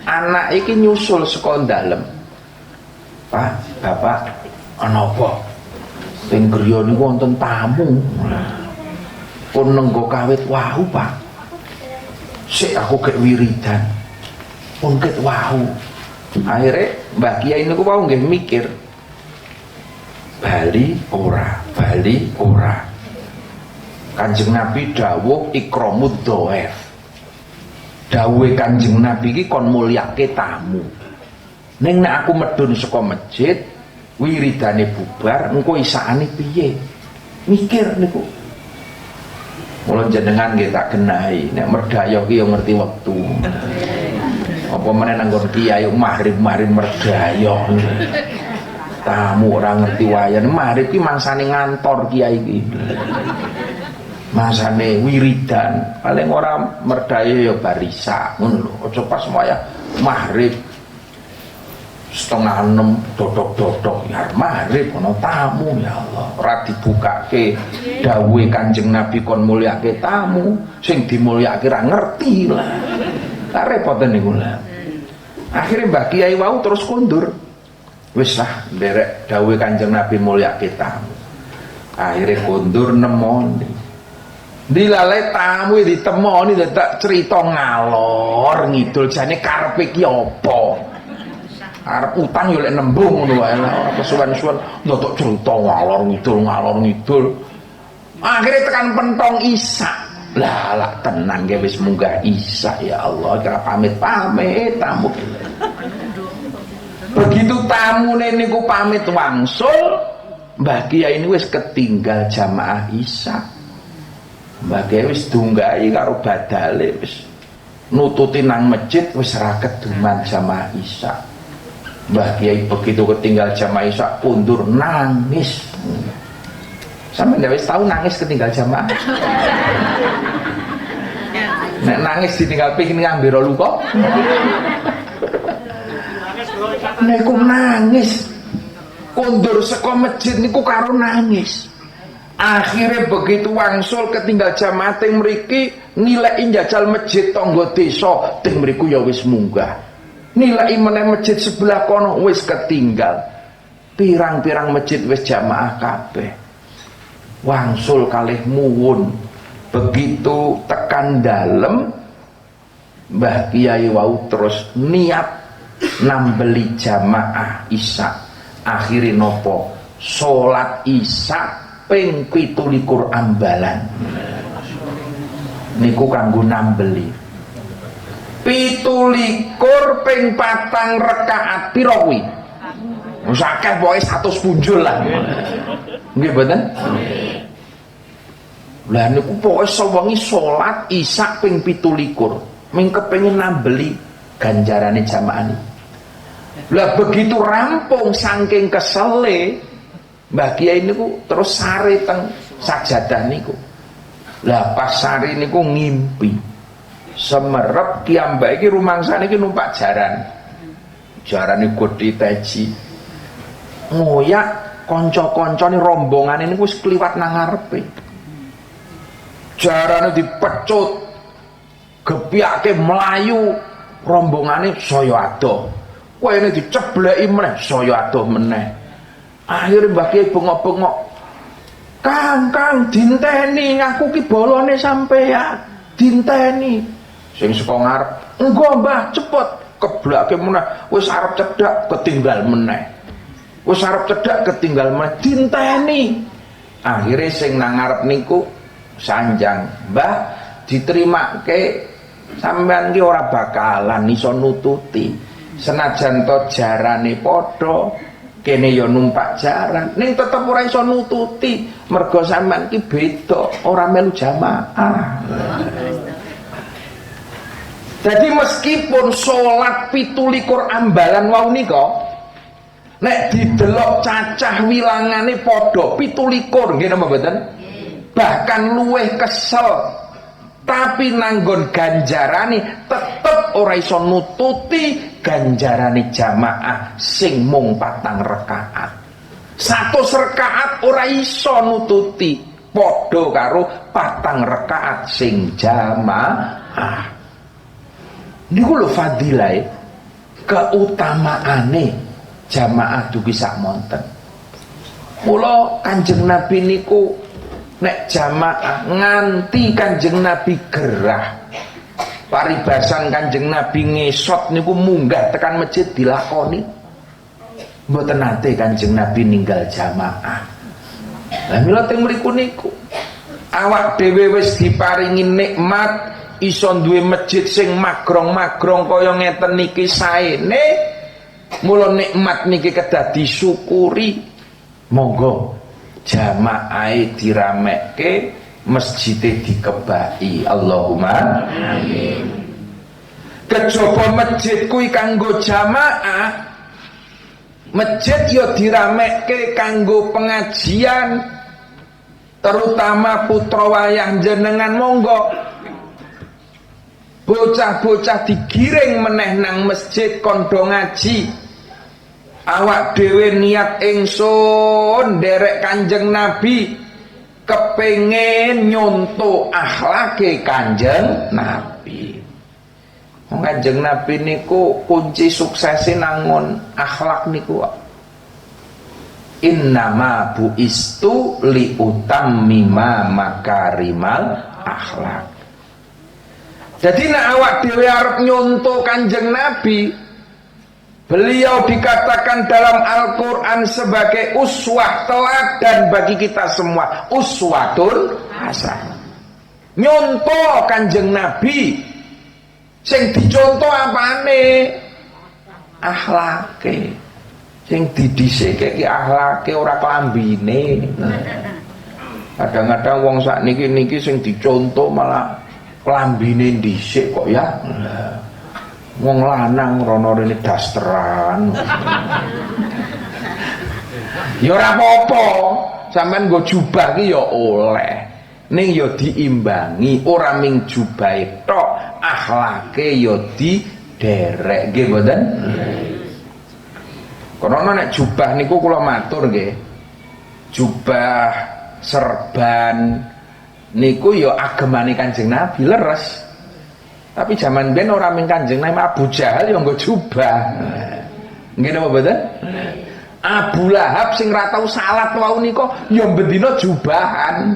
S1: anak iki nyusul saka dalem. Pak, Bapak ana apa? Teng griya niku wonten tamu. Pun nenggo kawit wau, Pak. Sik aku gek wiridan. Pun ket wau. Akhire Mbah Kiai niku wau nggih mikir. Bali ora. Kanjeng Nabi dawuh ikramud dhaif. Dawuhe Kanjeng Nabi iki kon mulyake tamu. Ning nek aku medhun saka masjid, wiridane bubar, engko isakane piye? Mikir niku. Mula jenengan nggih tak genahi, nek merdayo ki yo ngerti wektu. Apa meneh nang nggon kiai maghrib merdayo. Tamu ora ngerti wayan, maghrib ki mangsane ngantor kiai ki. Masane wiridan, paling ora merdayo ya barisa, ngono lho. Aja pas wayah maghrib setengah 6 dodok-dodok ya maghrib ana tamu ya Allah ora dibukake dawuhe Kanjeng Nabi kon mulyake tamu sing dimulyake ra ngerti lah repoten niku lah. Akhire Mbah Kiai wau terus kondur wis lah nderek dawuhe Kanjeng Nabi mulyake tamu. Akhire kondur nemoni dilalai tamu ditemoni tak cerita ngalor ngidul jane karepe ki apa. Arep utang yo lek nembung ngono wae ora kesuwen-suwen ndotok cerita ngalor ngidul. Akhire tekan pentong Isa. Lah tenan ge wis munggah Isa ya Allah, kira pamit tamu. Begitu tamune niku pamit wangsul, Mbah Kiai ini wis ketinggal jamaah Isa. Mbah Kiai wis dunggahi karo badale wis nututi nang masjid wis ra keduman jamaah Isa. Mbah Kiai begitu ketinggal jamaah Isya pundur nangis. Sampe ndak wis tau nangis ketinggal jamaah. Nek nangis ditinggal piknik ngambiro luka. Niku nangis. Kondur saka masjid niku karo nangis. Akhirnya begitu wangsul ketinggal jamaah teng mriki nilai njajal masjid tangga desa teng mriku ya wis munggah. Nilai meneh masjid sebelah kono wis ketinggal. Pirang-pirang masjid wis jamaah kabeh. Wangsul kalih muwun. Begitu tekan dalem Mbah Kiai wau terus niat nambeli jamaah Isya. Akhire nopo? Salat Isya ping 17 ambalan. Niku kanggo nambeli. 17 ping 4 rakaat pira kuwi? Wis akeh pokoke 100 punjul lah. Nggih mboten? Lah niku pokoke sewengi salat Isya ping 17. Ming kepengin nambeli ganjarane jamaah niki. Lah begitu rampung saking kesele Mbah Kiai niku terus sare teng sajadah niku. Lah pas sare niku ngimpi. Semerep kiambak iki rumangsane iki numpak jaran. Jarane gedhe teji. Ngoyak kanca-kancane rombongane niku wis kliwat nang ngarepe. Jarane dipecut. Gepyake mlayu rombongane saya adoh. Kowe dicebleki meneh saya adoh meneh. Akhire Mbah Kiai bengok-bengok. Kang dinteni aku ki bolone sampeyan. Dinteni. Sing saka ngarep, "Engko Mbah, cepet." Keblake meneh, wis arep cedhak ketinggal meneh. Wis arep cedhak ketinggal meneh, dinteni. Akhire sing nang ngarep niku sanjang, "Mbah, diterimake sampean ki ora bakalan iso nututi. Senajan to jarane padha, kene ya numpak jaran, ning tetep ora iso nututi mergo sampean ki beda, ora melu jamaah." Jadi meskipun sholat 17 ambalan wau nika nek didelok cacah wilangane padha 17 nggih napa mboten? Bahkan luweh kesel. Tapi nanggon ganjarane tetep ora iso nututi ganjarane jamaah sing mung 4 rakaat. 100 rakaat ora iso nututi padha karo 4 rakaat sing jamaah. Niku lho fadilah keutamaane jamaah dugi sak monten. Mula Kanjeng Nabi niku nek jamaah nganti Kanjeng Nabi gerah. Paribasan Kanjeng Nabi ngesot niku munggah tekan masjid dilakoni. Mboten nate Kanjeng Nabi ninggal jamaah. Lah mila teng mriku niku awak dhewe wis diparingi nikmat iso duwe masjid sing magrong-magrong kaya ngeten niki saene. Mula nikmat niki kedah disyukuri. Monggo jamaahe diramekke, masjide dikebai. Allahumma amin. Kejaba masjid kuwi kanggo jamaah, masjid yo diramekke kanggo pengajian, terutama putra wayah jenengan. Monggo bocah-bocah digiring meneh nang masjid kondo ngaji. Awak dhewe niat ingsun nderek Kanjeng Nabi, kepengin nyonto akhlake Kanjeng Nabi. Kanjeng Nabi niku kunci suksese nangun akhlak niku. Innama buistu li utammima makarimal akhlak. Jadi nek awak dhewe arep nyonto Kanjeng Nabi, beliau dikatakan dalam Al-Quran sebagai uswah teladan bagi kita semua. Uswatun hasanah. Nyonto Kanjeng Nabi, sing dicontoh apane? Akhlake. Sing didhisikake ki akhlake, ora klambine. Kadang-kadang wong sakniki sing dicontoh malah klambine dhisik kok ya. Wong lanang rono rene dasteran. Ya ora apa-apa, sampean nggo jubah ki ya oleh. Ning ya diimbangi, ora ming jubahe tok, akhlake ya diderek nggih mboten? Karena nek jubah niku kula matur nggih. Jubah serban niku ya agemane Kanjeng Nabi leres. Tapi zaman ben ora ming Kanjeng Nabi, Abu Jahal yang nggo jubah. Nggih napa mboten? Abu Lahab sing ra tau salat wau nika ya bendina jubahan.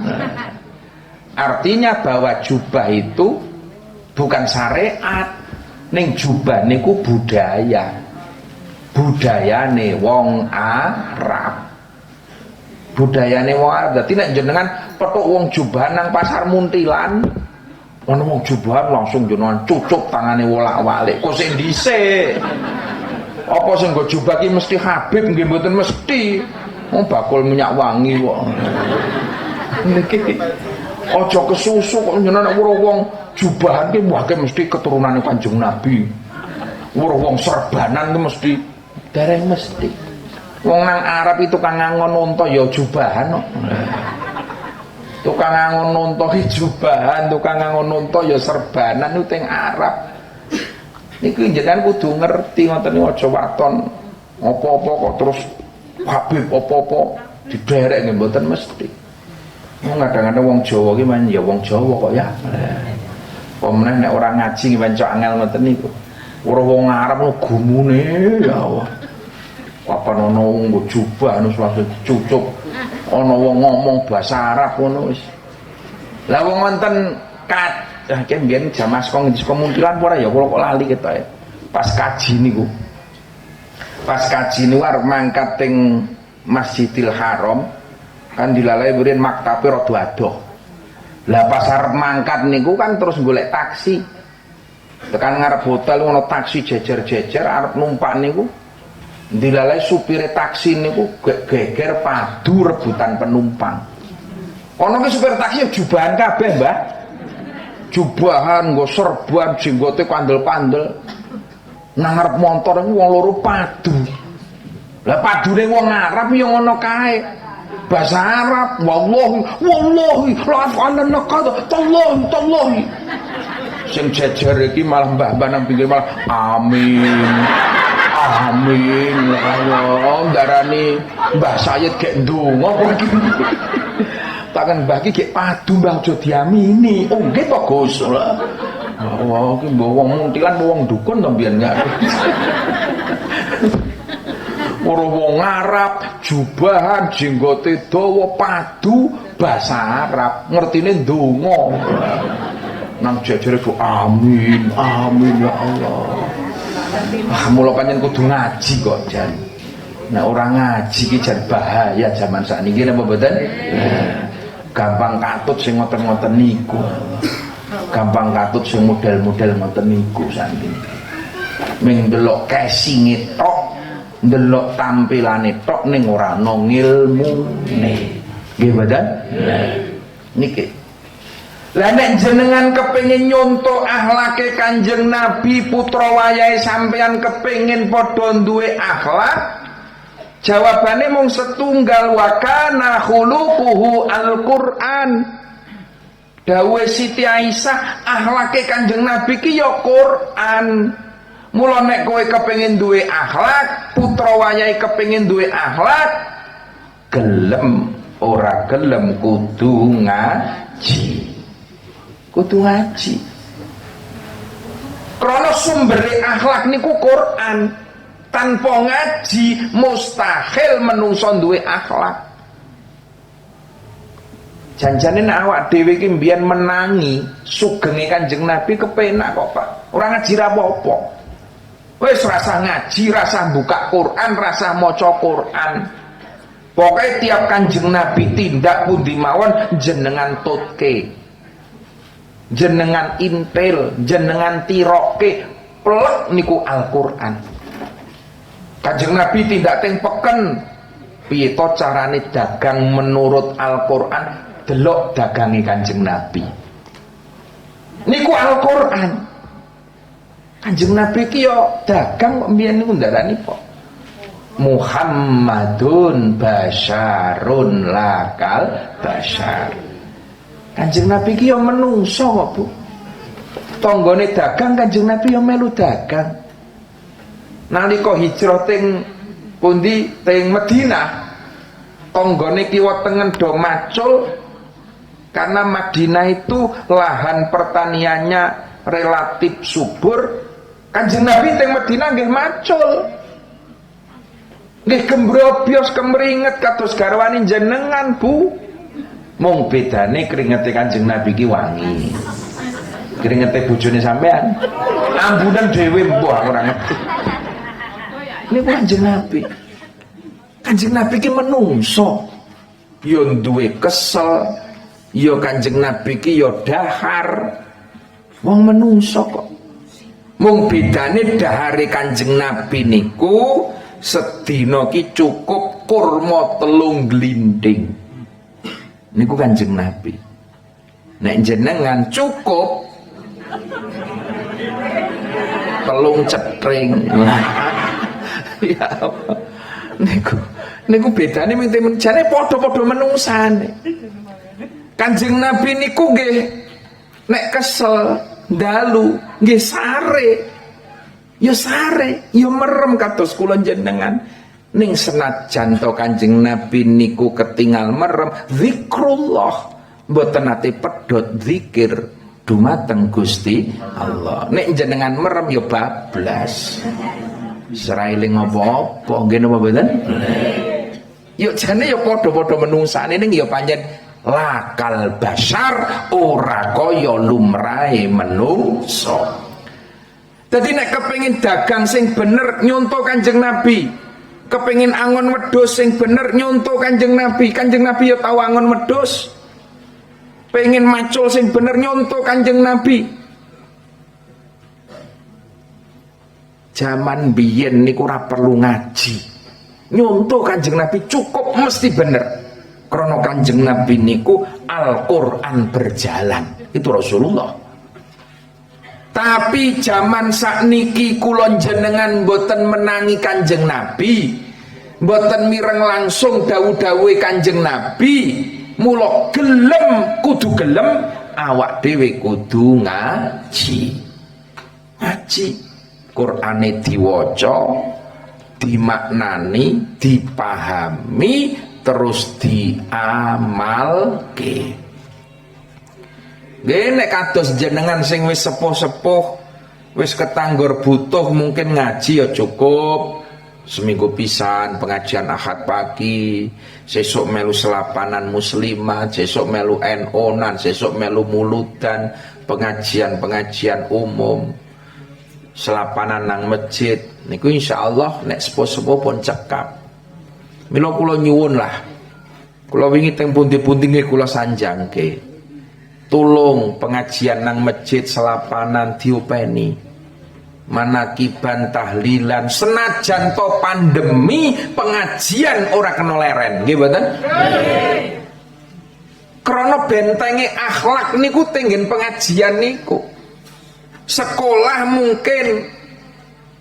S1: Artinya bahwa jubah itu bukan syariat, ning jubah niku budaya. Budayane wong Arab. Budayane wong Arab. Dadi nek jenengan petuk wong jubahan nang pasar Muntilan, ana wong jubahan langsung jenengan cucuk tangane wolak-walik. Kok sing dhisik? Apa sing nggo jubah ki mesti Habib nggih mboten mesti. Wong bakul minyak wangi kok. Niki aja kesusu kok jenengan weruh wong jubahan ki wae mesti keturunane Kanjeng Nabi. Weruh wong serbanan ki mesti dereng mesti. Wong nang Arab itu tukang ngangon unta ya jubahan kok. Tukang ngangon unta ki jubahan, tukang ngangon unta ya serbanan itu teng Arab. Niku jenengan kudu ngerti ngoten niku aja waton apa-apa kok terus Habib apa-apa diderek nggih mboten mesti. Wong kadang-kadang wong Jawa ki men ya wong Jawa kok ya. Pemenang nek ora ngaji nggih pancen angel ngoten niku. Ora wong Arab lho gumune ya Allah. Kapan ana wong nggo jubah anu langsung cucuk. Ana wong ngomong bahasa Arab ngono wis. Lah wong wonten ki mbiyen jamaah saka Muntilan ora ya kula kok lali ketok ya. Pas kaji niku. Pas kaji niku arep mangkat teng Masjidil Haram kan dilalai mriyen maktabe rada adoh. Lah pas arep mangkat niku kan terus golek taksi. Tekan ngarep hotel ono taksi jejer-jejer arep numpak niku. Dilalai supire taksi niku geger padu rebutan penumpang. Ono ki supir taksi jubahan kabeh, Mbah. Jubahan nggo serban jenggote kandel-kandel. Nang ngarep montor niku wong loro padu. Lah padune wong Arab ya ngono kae. Bahasa Arab, wallahi la afalanna qad tallahi. Sing jejer iki malah mbah-mbah nang pinggir malah amin Allah darani Mbah Sayyid gek ndonga kok iki. Takkan mbah iki gek padu mbah aja diamini. Oh nggih to Gus. Oh iki mbah wong Muntilan wong dukun to mbiyen enggak. Ora wong Arab, jubahan, jenggote dawa, padu basa Arab, ngertine ndonga. Nang jajare ku amin, amin ya Allah. Mula pancen kudu ngaji kok jan. Nek ora ngaji ki jan bahaya zaman sakniki napa mboten? Gampang katut sing ngoten-ngoten niku. Gampang katut sing model-model ngoten niku sakniki. Ming delok casing tok, ndelok tampilane tok ning ora ana ngilmune. Nggih mboten? Niki. Lah nek jenengan kepengin nyontok akhlake Kanjeng Nabi, putra wayahe sampeyan kepengin padha duwe akhlak, jawabane mung setunggal, wa kana khuluquhu Al-Qur'an. Dawuhe Siti Aisyah, akhlake Kanjeng Nabi ki ya Qur'an. Mula nek kowe kepengin duwe akhlak, putra wayahe kepengin duwe akhlak, gelem ora gelem kudu ngaji. Kudu ngaji. Krana sumbere akhlak niku Quran. Tanpa ngaji mustahil menungso duwe akhlak. Janjane nek awak dhewe iki mbiyen menangi sugenge Kanjeng Nabi kepenak kok, Pak. Ora ngaji ra apa-apa. Wis rasa ngaji, rasa buka Quran, rasa maca Quran. Pokoknya tiap Kanjeng Nabi tindak pundi mawon jenengan tutke, jenengan intel, jenengan tiroke, plek niku Al-Qur'an. Kanjeng Nabi tindak teng peken, piye to carane dagang menurut Al-Qur'an, delok dagange Kanjeng Nabi. Niku Al-Qur'an. Kanjeng Nabi ki yo dagang kok mbiyen niku ndarani kok Muhammadun basyarun lakal basyar. Kanjeng Nabi ki yo menungso kok, Bu. Tanggane dagang Kanjeng Nabi yo melu dagang. Nalika hijrah teng pundi teng Madinah, tanggane kiwa tengen do macul karena Madinah itu lahan pertaniannya relatif subur. Kanjeng Nabi teng Madinah nggih macul. Nggih gembrobyos kemringet kados garwane jenengan, Bu. Mung bedane keringete Kanjeng Nabi ki wangi. Keringete bojone sampean ambunan dhewe mbah ora ngerti. Niku Kanjeng Nabi. Kanjeng Nabi ki menungso. Ya duwe kesel, ya Kanjeng Nabi ki ya dahar. Wong menungso kok. Mung bedane dahare Kanjeng Nabi niku sedina ki cukup kurma 3 glinding. Niku Kanjeng Nabi. Nek jenengan cukup 3 cetring. Ya apa? Niku bedane mung jane padha-padha menungsane. Kanjeng Nabi niku nggih nek kesel dalu nggih sare. Ya sare, ya merem kados kula jenengan. Ning senajan to Kanjeng Nabi niku ketinggal merem, zikrullah mboten nate pedhot zikir dumateng Gusti Allah. Nek jenengan merem ya bablas. Serai eling apa-apa nggih napa mboten? Yo jane ya padha-padha menungsane ning ya pancen lakal basyar ora kaya lumrahe menungso. Dadi nek kepengin dagang sing bener nyonto Kanjeng Nabi, kepengin angon wedhus sing bener nyonto Kanjeng Nabi. Kanjeng Nabi ya tau angon wedhus. Pengen macul sing bener nyonto Kanjeng Nabi. Zaman biyen niku ora perlu ngaji. Nyonto Kanjeng Nabi cukup mesti bener. Krana Kanjeng Nabi niku Al-Qur'an berjalan. Itu Rasulullah. Tapi zaman sakniki kula jenengan mboten menangi Kanjeng Nabi, mboten mireng langsung dawuh-dawuhe Kanjeng Nabi. Mula gelem kudu gelem awak dhewe kudu ngaji. Ngaji Qur'ane diwaca, dimaknani, dipahami, terus diamalke. Nggih nek kados jenengan sing wis sepuh-sepuh, wis ketanggor butuh mungkin ngaji ya cukup seminggu pisan pengajian Ahad pagi, sesuk melu selapanan muslimat, sesuk melu NO-nan, sesuk melu muludan, pengajian umum, selapanan nang masjid. Niku insyaallah nek sepo-sepo pun cekap. Mila kula nyuwun lah. Kula wingi teng pundi-pundi nggih kula sanjangke. Tulung pengajian nang masjid selapanan diopeni. Manakiban tahlilan senajan to pandemi pengajian ora kena leren nggih mboten? Krana bentenge akhlak niku tenggen pengajian niku. Sekolah mungkin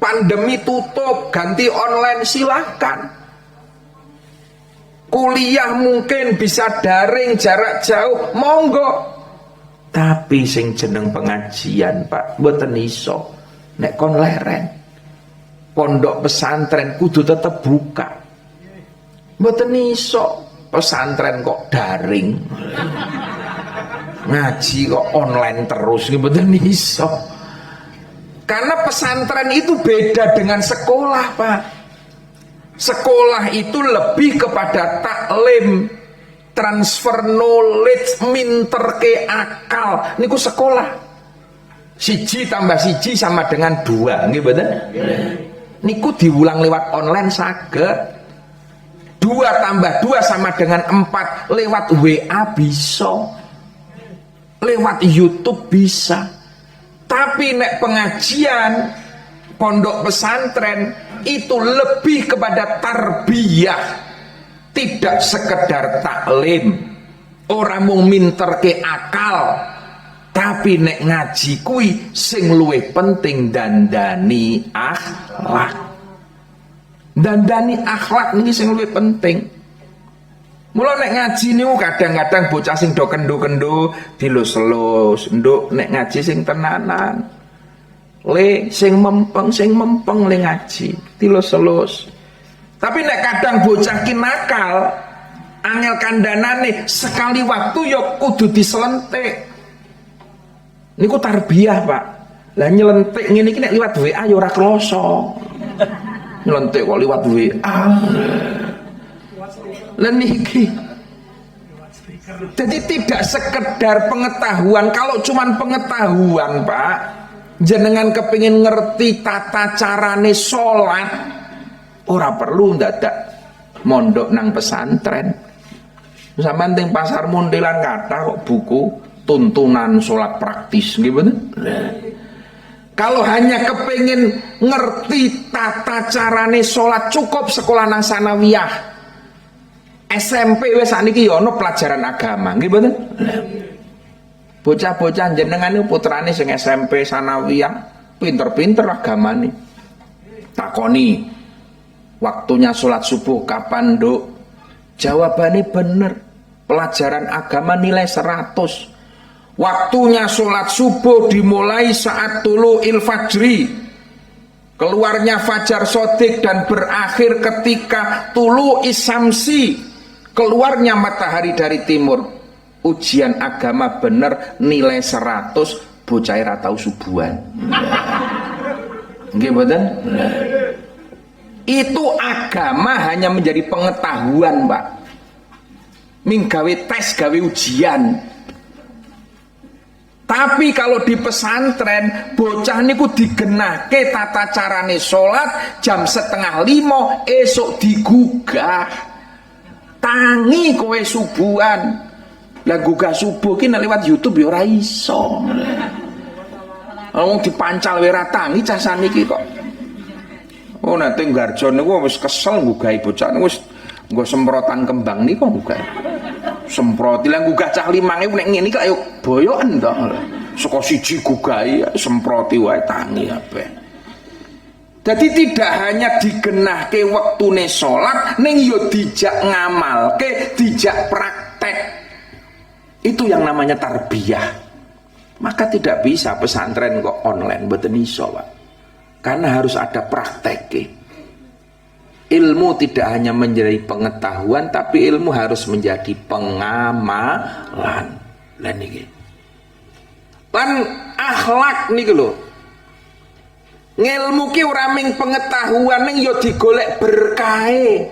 S1: pandemi tutup ganti online silahkan. Kuliah mungkin bisa daring jarak jauh monggo. Tapi sing jeneng pengajian Pak mboten iso. Nek kon leren, pondok pesantren kudu tetep buka. Mboten iso pesantren kok daring, ngaji kok online terus, mboten iso. Karena pesantren itu beda dengan sekolah, Pak. Sekolah itu lebih kepada taklim, transfer knowledge, minterke akal. Niku sekolah. 1 tambah 1 sama dengan 2, nggih mboten? Niku diulang lewat online saged. 2 tambah 2 sama dengan 4 lewat WA bisa. Lewat YouTube bisa. Tapi nek pengajian pondok pesantren itu lebih kepada tarbiyah. Tidak sekedar taklim. Orang mung minterke akal. Tapi nek ngaji kui sing luwih penting dandani akhlak. Dandani akhlak niki sing luwih penting. Mula nek ngaji niku kadang-kadang bocah sing do kendo-kendo dilus-lus, nduk nek ngaji sing tenanan. Le sing mempeng le ngaji, dilus-lus. Tapi nek kadang bocah ki nakal, angel kandanane sekali waktu ya kudu diselentik. Niku tarbiyah, Pak. Lah nyelentik ngene iki nek liwat WA ya ora kloso. Nyelentik kok liwat WA. Lah niki. Jadi tidak sekedar pengetahuan. Kalau cuman pengetahuan, Pak, jenengan kepengin ngerti tata carane salat, ora perlu ndadak mondok nang pesantren. Sampeyan teng pasar Muntilan kathah kok buku tuntunan sholat praktis gitu. Kalau hanya kepingin ngerti tata carane sholat cukup sekolah nang sanawiyah SMP wis sakniki ya ono pelajaran agama nggih mboten. Bocah-bocah jenengan niku putrane sing SMP sanawiyah pinter-pinter agamane. Takoni waktunya sholat subuh kapan, Nduk? Jawabane bener. Pelajaran agama nilai 100. Waktunya sholat subuh dimulai saat tulu'il fajri, keluarnya fajar sodik, dan berakhir ketika tulu'is samsi, keluarnya matahari dari timur. Ujian agama bener nilai 100, bocah ora tau subuhan. Nggih mboten? Itu agama hanya menjadi pengetahuan, Pak. Minggawe tes gawe ujian. Tapi kalau di pesantren bocah niku digenahke tata carane sholat jam 4:30 esok digugah. Tangi kowe subuhan. Lah gugah subuh ki nek lewat YouTube ya ora iso. Wong dipancal wae ra tangi cah saniki kok. Oh nanti Garjon niku wis kesel nggugahi bocah niku wis nggo semprotan kembang niku nggugahi. Semproti lah gugah cah 5.000 nek ngene iki ayo boyoken to. Saka siji gugahi semproti wae tangi kabeh. Jadi tidak hanya digenahke wektune salat ning yo dijak ngamalke, dijak praktek. Itu yang namanya tarbiyah. Maka tidak bisa pesantren kok online mboten iso, Pak. Karena harus ada praktek. Ilmu tidak hanya menjadi pengetahuan, tapi ilmu harus menjadi pengamalan. Lan niki. Lan akhlak niki lho. Ngelmu ki ora ming pengetahuan ning ya digolek berkahe.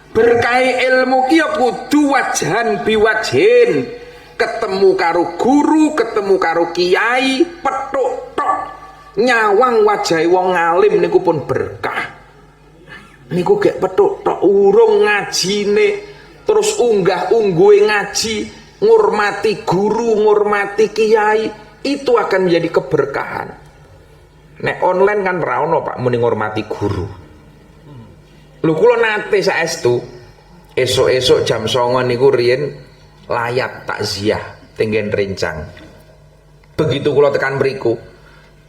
S1: Berkahe ilmu ki ya kudu wajahan biwajhin. Ketemu karo guru, ketemu karo kiai, petuk tok. Nyawang wajahe wong alim niku pun berkah. Niku gek petuk tok urung ngajine, terus unggah-ungguhe ngaji, ngurmati guru, ngurmati kiai, itu akan menjadi keberkahan. Nek online kan ra ono Pak muni ngurmati guru. Lho kula nate saestu esuk-esuk jam 09.00 niku riyen layat takziah tenggen rencang. Begitu kula tekan mriku,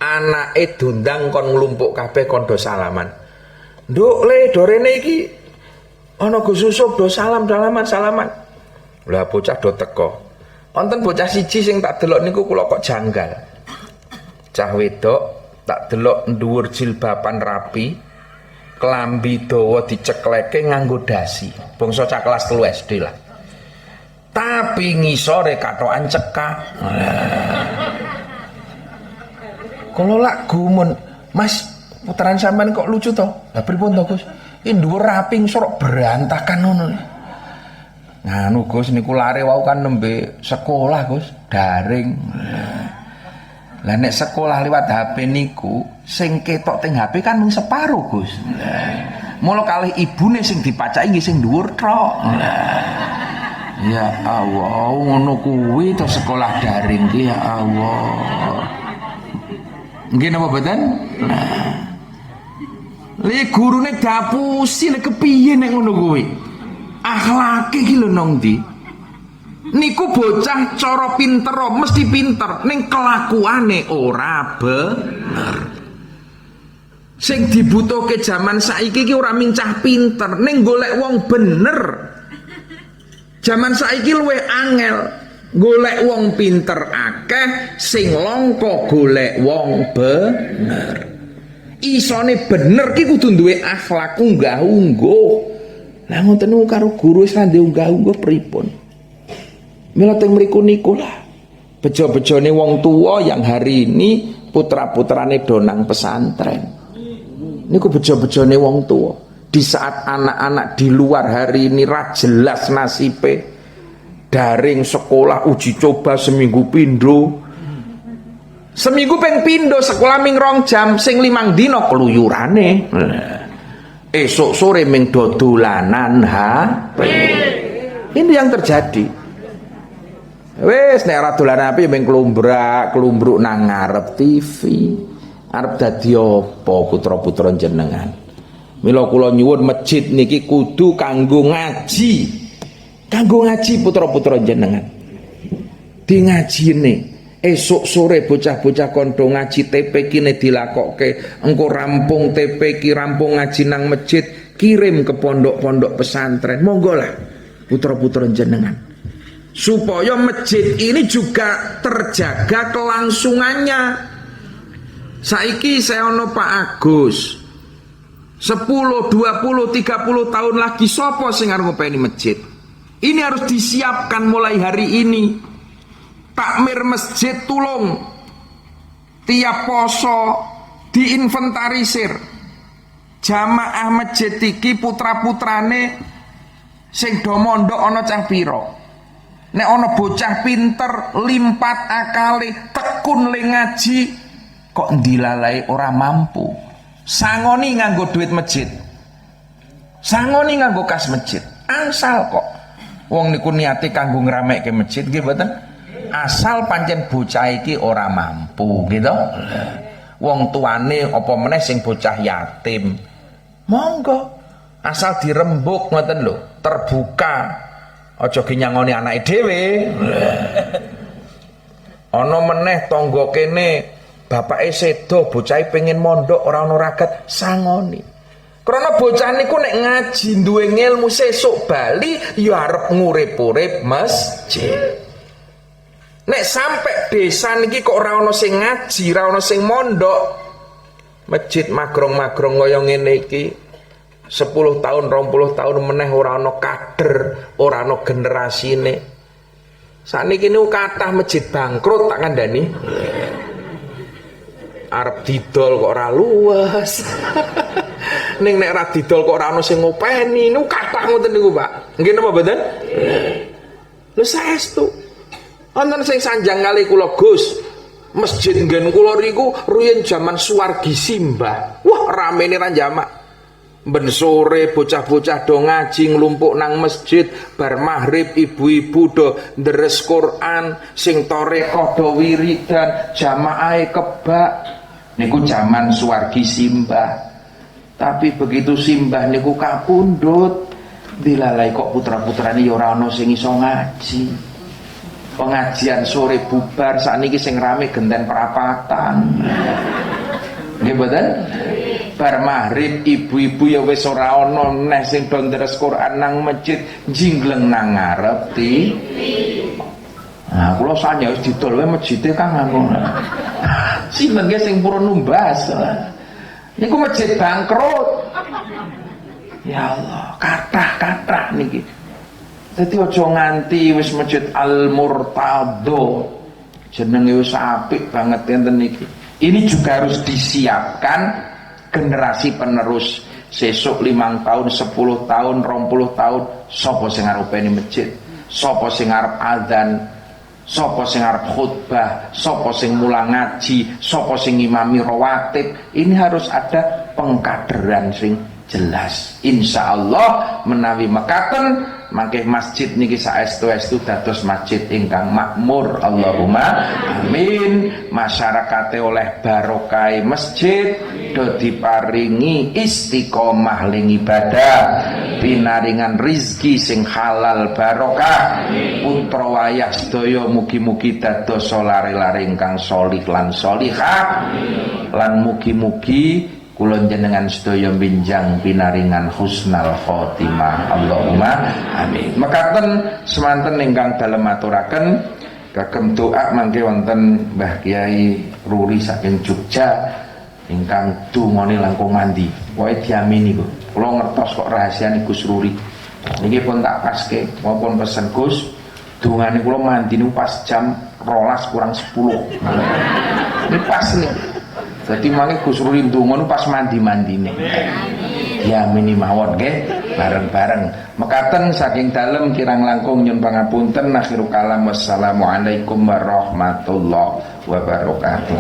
S1: anake dundang kon nglumpuk kabeh kon do salaman. Nduk le dorene iki ana Gus Yusuf do salaman. Lah bocah do teko. Wonten bocah siji sing tak delok niku kula kok janggal. Cah wedok tak delok dhuwur jilbaban rapi, kelambi dawa dicekleke nganggo dasi. Bangsa cah kelas 3 SD lah. Tapi ngisore katokan cekak. Kalau lak gumun, Mas, putaran sampean kok lucu toh? Lah pripun to, Gus? Iki dhuwur rapi ngisor berantakan ngono. Nganu Gus niku lare wau kan nembe sekolah Gus, daring. Lah nek sekolah liwat HP niku sing ketok teng HP kan mung separo Gus. Mula kalih ibune sing dipacaki nggih sing dhuwur tok. Ya Allah, ngono kuwi to sekolah daring ki ya Allah. Nggih napa mboten? Li gurune dapusi nek kepiye nek ngono kuwi? Akhlake ki lho nang ndi? Niku bocah cara pinter mesti pinter ning kelakuane ora bener. Sing dibutuhke zaman saiki ki ora mincah pinter ning golek wong bener. Zaman saiki luwih angel golek wong pinter akeh, sing langka golek wong bener. Isone bener ki kudu duwe akhlak unggah-ungguh. Lah ngoten niku karo guru wis ra unggah-ungguh pripun? Mila teng mriku niku lah bejo-bejone wong tua yang hari ini putra-putrane donang pesantren. Niku bejo-bejone wong tua. Di saat anak-anak di luar hari ini ra jelas nasibe, daring sekolah uji coba seminggu pindho. Seminggu ping pindho sekolah ming 2 jam, sing 5 dina keluyurane. Esok sore ming dodolanan HP. Ini yang terjadi. Wes nek ora dolan HP ming klumbruk nang ngarep TV. Arep dadi apa putra-putra jenengan? Mila kula nyuwun masjid niki kudu kanggo ngaji. Kanggo ngaji putra-putra jenengan. Di ngajine esuk sore bocah-bocah kondo ngaji TP kine dilakokke, engko rampung TP ki rampung ngaji nang masjid, kirim ke pondok-pondok pesantren. Monggo lah putra-putra jenengan. Supaya masjid ini juga terjaga kelangsungannya. Saiki saya ono Pak Agus 10, 20, 30 tahun lagi sopo sing arep ngopeni masjid. Ini harus disiapkan mulai hari ini. Takmir masjid tulung tiap poso diinventarisir. Jamaah masjid iki putra-putrane sing do mondok ana cah pira. Nek ana bocah pinter limpat akale tekun le ngaji kok ndilalai ora mampu. Sangoni nganggo duit masjid. Sangoni nganggo kas masjid. Angsal kok. Wong niku niate kanggo ngramekke masjid nggih mboten? Asal pancen bocah iki ora mampu gitu. Wong tuane apa meneh sing bocah yatim. Monggo. Asal dirembuk ngoten lho, terbuka. Aja ginyangoni anake dhewe. Ana meneh tangga kene bapake sedo, bocahe pengen mondok ora ana ragat, sangoni. Karena bocah niku nek ngaji duwe ilmu sesuk bali ya arep ngurip-urip masjid. Nek sampai desa niki kok ora ana sing ngaji, ora ana sing mondok, masjid magrong-magrong kaya ngene iki 10 tahun, 20 tahun meneh ora ana kader, ora ana generasine. Sakniki niku kathah masjid bangkrut tak kandhani. arep didol kok ora luwes. Ning nek ora didol kok ora ono sing ngopeni, niku kathah ngoten niku, Pak. Nggih napa mboten? Lho saestu. Wonten sing sanjang kali kula Gus. Masjid nggen kula riku ruyen jaman Suwargi Simbah. Wah, ramene ra jamak. Ben sore bocah-bocah do ngaji nglumpuk nang masjid, bar maghrib ibu-ibu do deres Quran, sing tarekah do wiridan, jamaahe kebak. Niku jaman Suwargi Simbah. Tapi begitu Simbah niku kapundhut, dilalai kok putra-putrane ya ora ana sing iso ngaji. Pengajian sore bubar, sakniki sing rame genten perapatan. Nggih mboten? Bar maghrib ibu-ibu ya wis ora ana neh sing do deres Quran nang masjid, jingleng nang ngarep Nah, kula sanya wis didol wae masjide Kang nganggo. Sinten ge sing purun numbas. Niku masjid bangkrut. Ya Allah, kathah-kathah niki. Dadi aja nganti wis masjid Al-Murtadho. Jenenge wis apik banget enten niki. Ini juga harus disiapkan generasi penerus. Sesuk 5 tahun, 10 tahun, 20 tahun, sapa sing ngarepeni masjid? Sapa sing arep adzan? Sapa sing arep khutbah? Sapa sing mulang ngaji? Sapa sing ngimami rawatib? Ini harus ada pengkaderan sing jelas. Insyaallah menawi mekaten mangke masjid niki saestu-estu dados masjid ingkang makmur. Allahumma amin. Masyarakate oleh barokah masjid do diparingi istiqomah ling ibadah, pinaringan rizki sing halal barokah, putra wayah sedaya mugi-mugi dados lare-lare ingkang sholih lan sholihah, lan mugi-mugi kula jenengan sedaya benjang pinaringan husnal khotimah. Allahumma amin. Mekaten semanten ingkang dalem aturaken kagem doa mangke wonten Mbah Kiai Ruri saking Jogja ingkang dungane langkung mandi. Pokoke diamini kok. Kula ngertos kok rahasiane Gus Ruri. Niki pun tak paske maupun pesen Gus, dungane kula mandi niku pas jam 12 kurang 10. Ini pas nih. Jadi mangke Gus Ruri ndonga pas mandi-mandine. Ya minimal nggih, bareng-bareng. Mekaten saking dalem kirang langkung nyun pangapunten, akhirul kalam wassalamualaikum warahmatullahi wabarakatuh.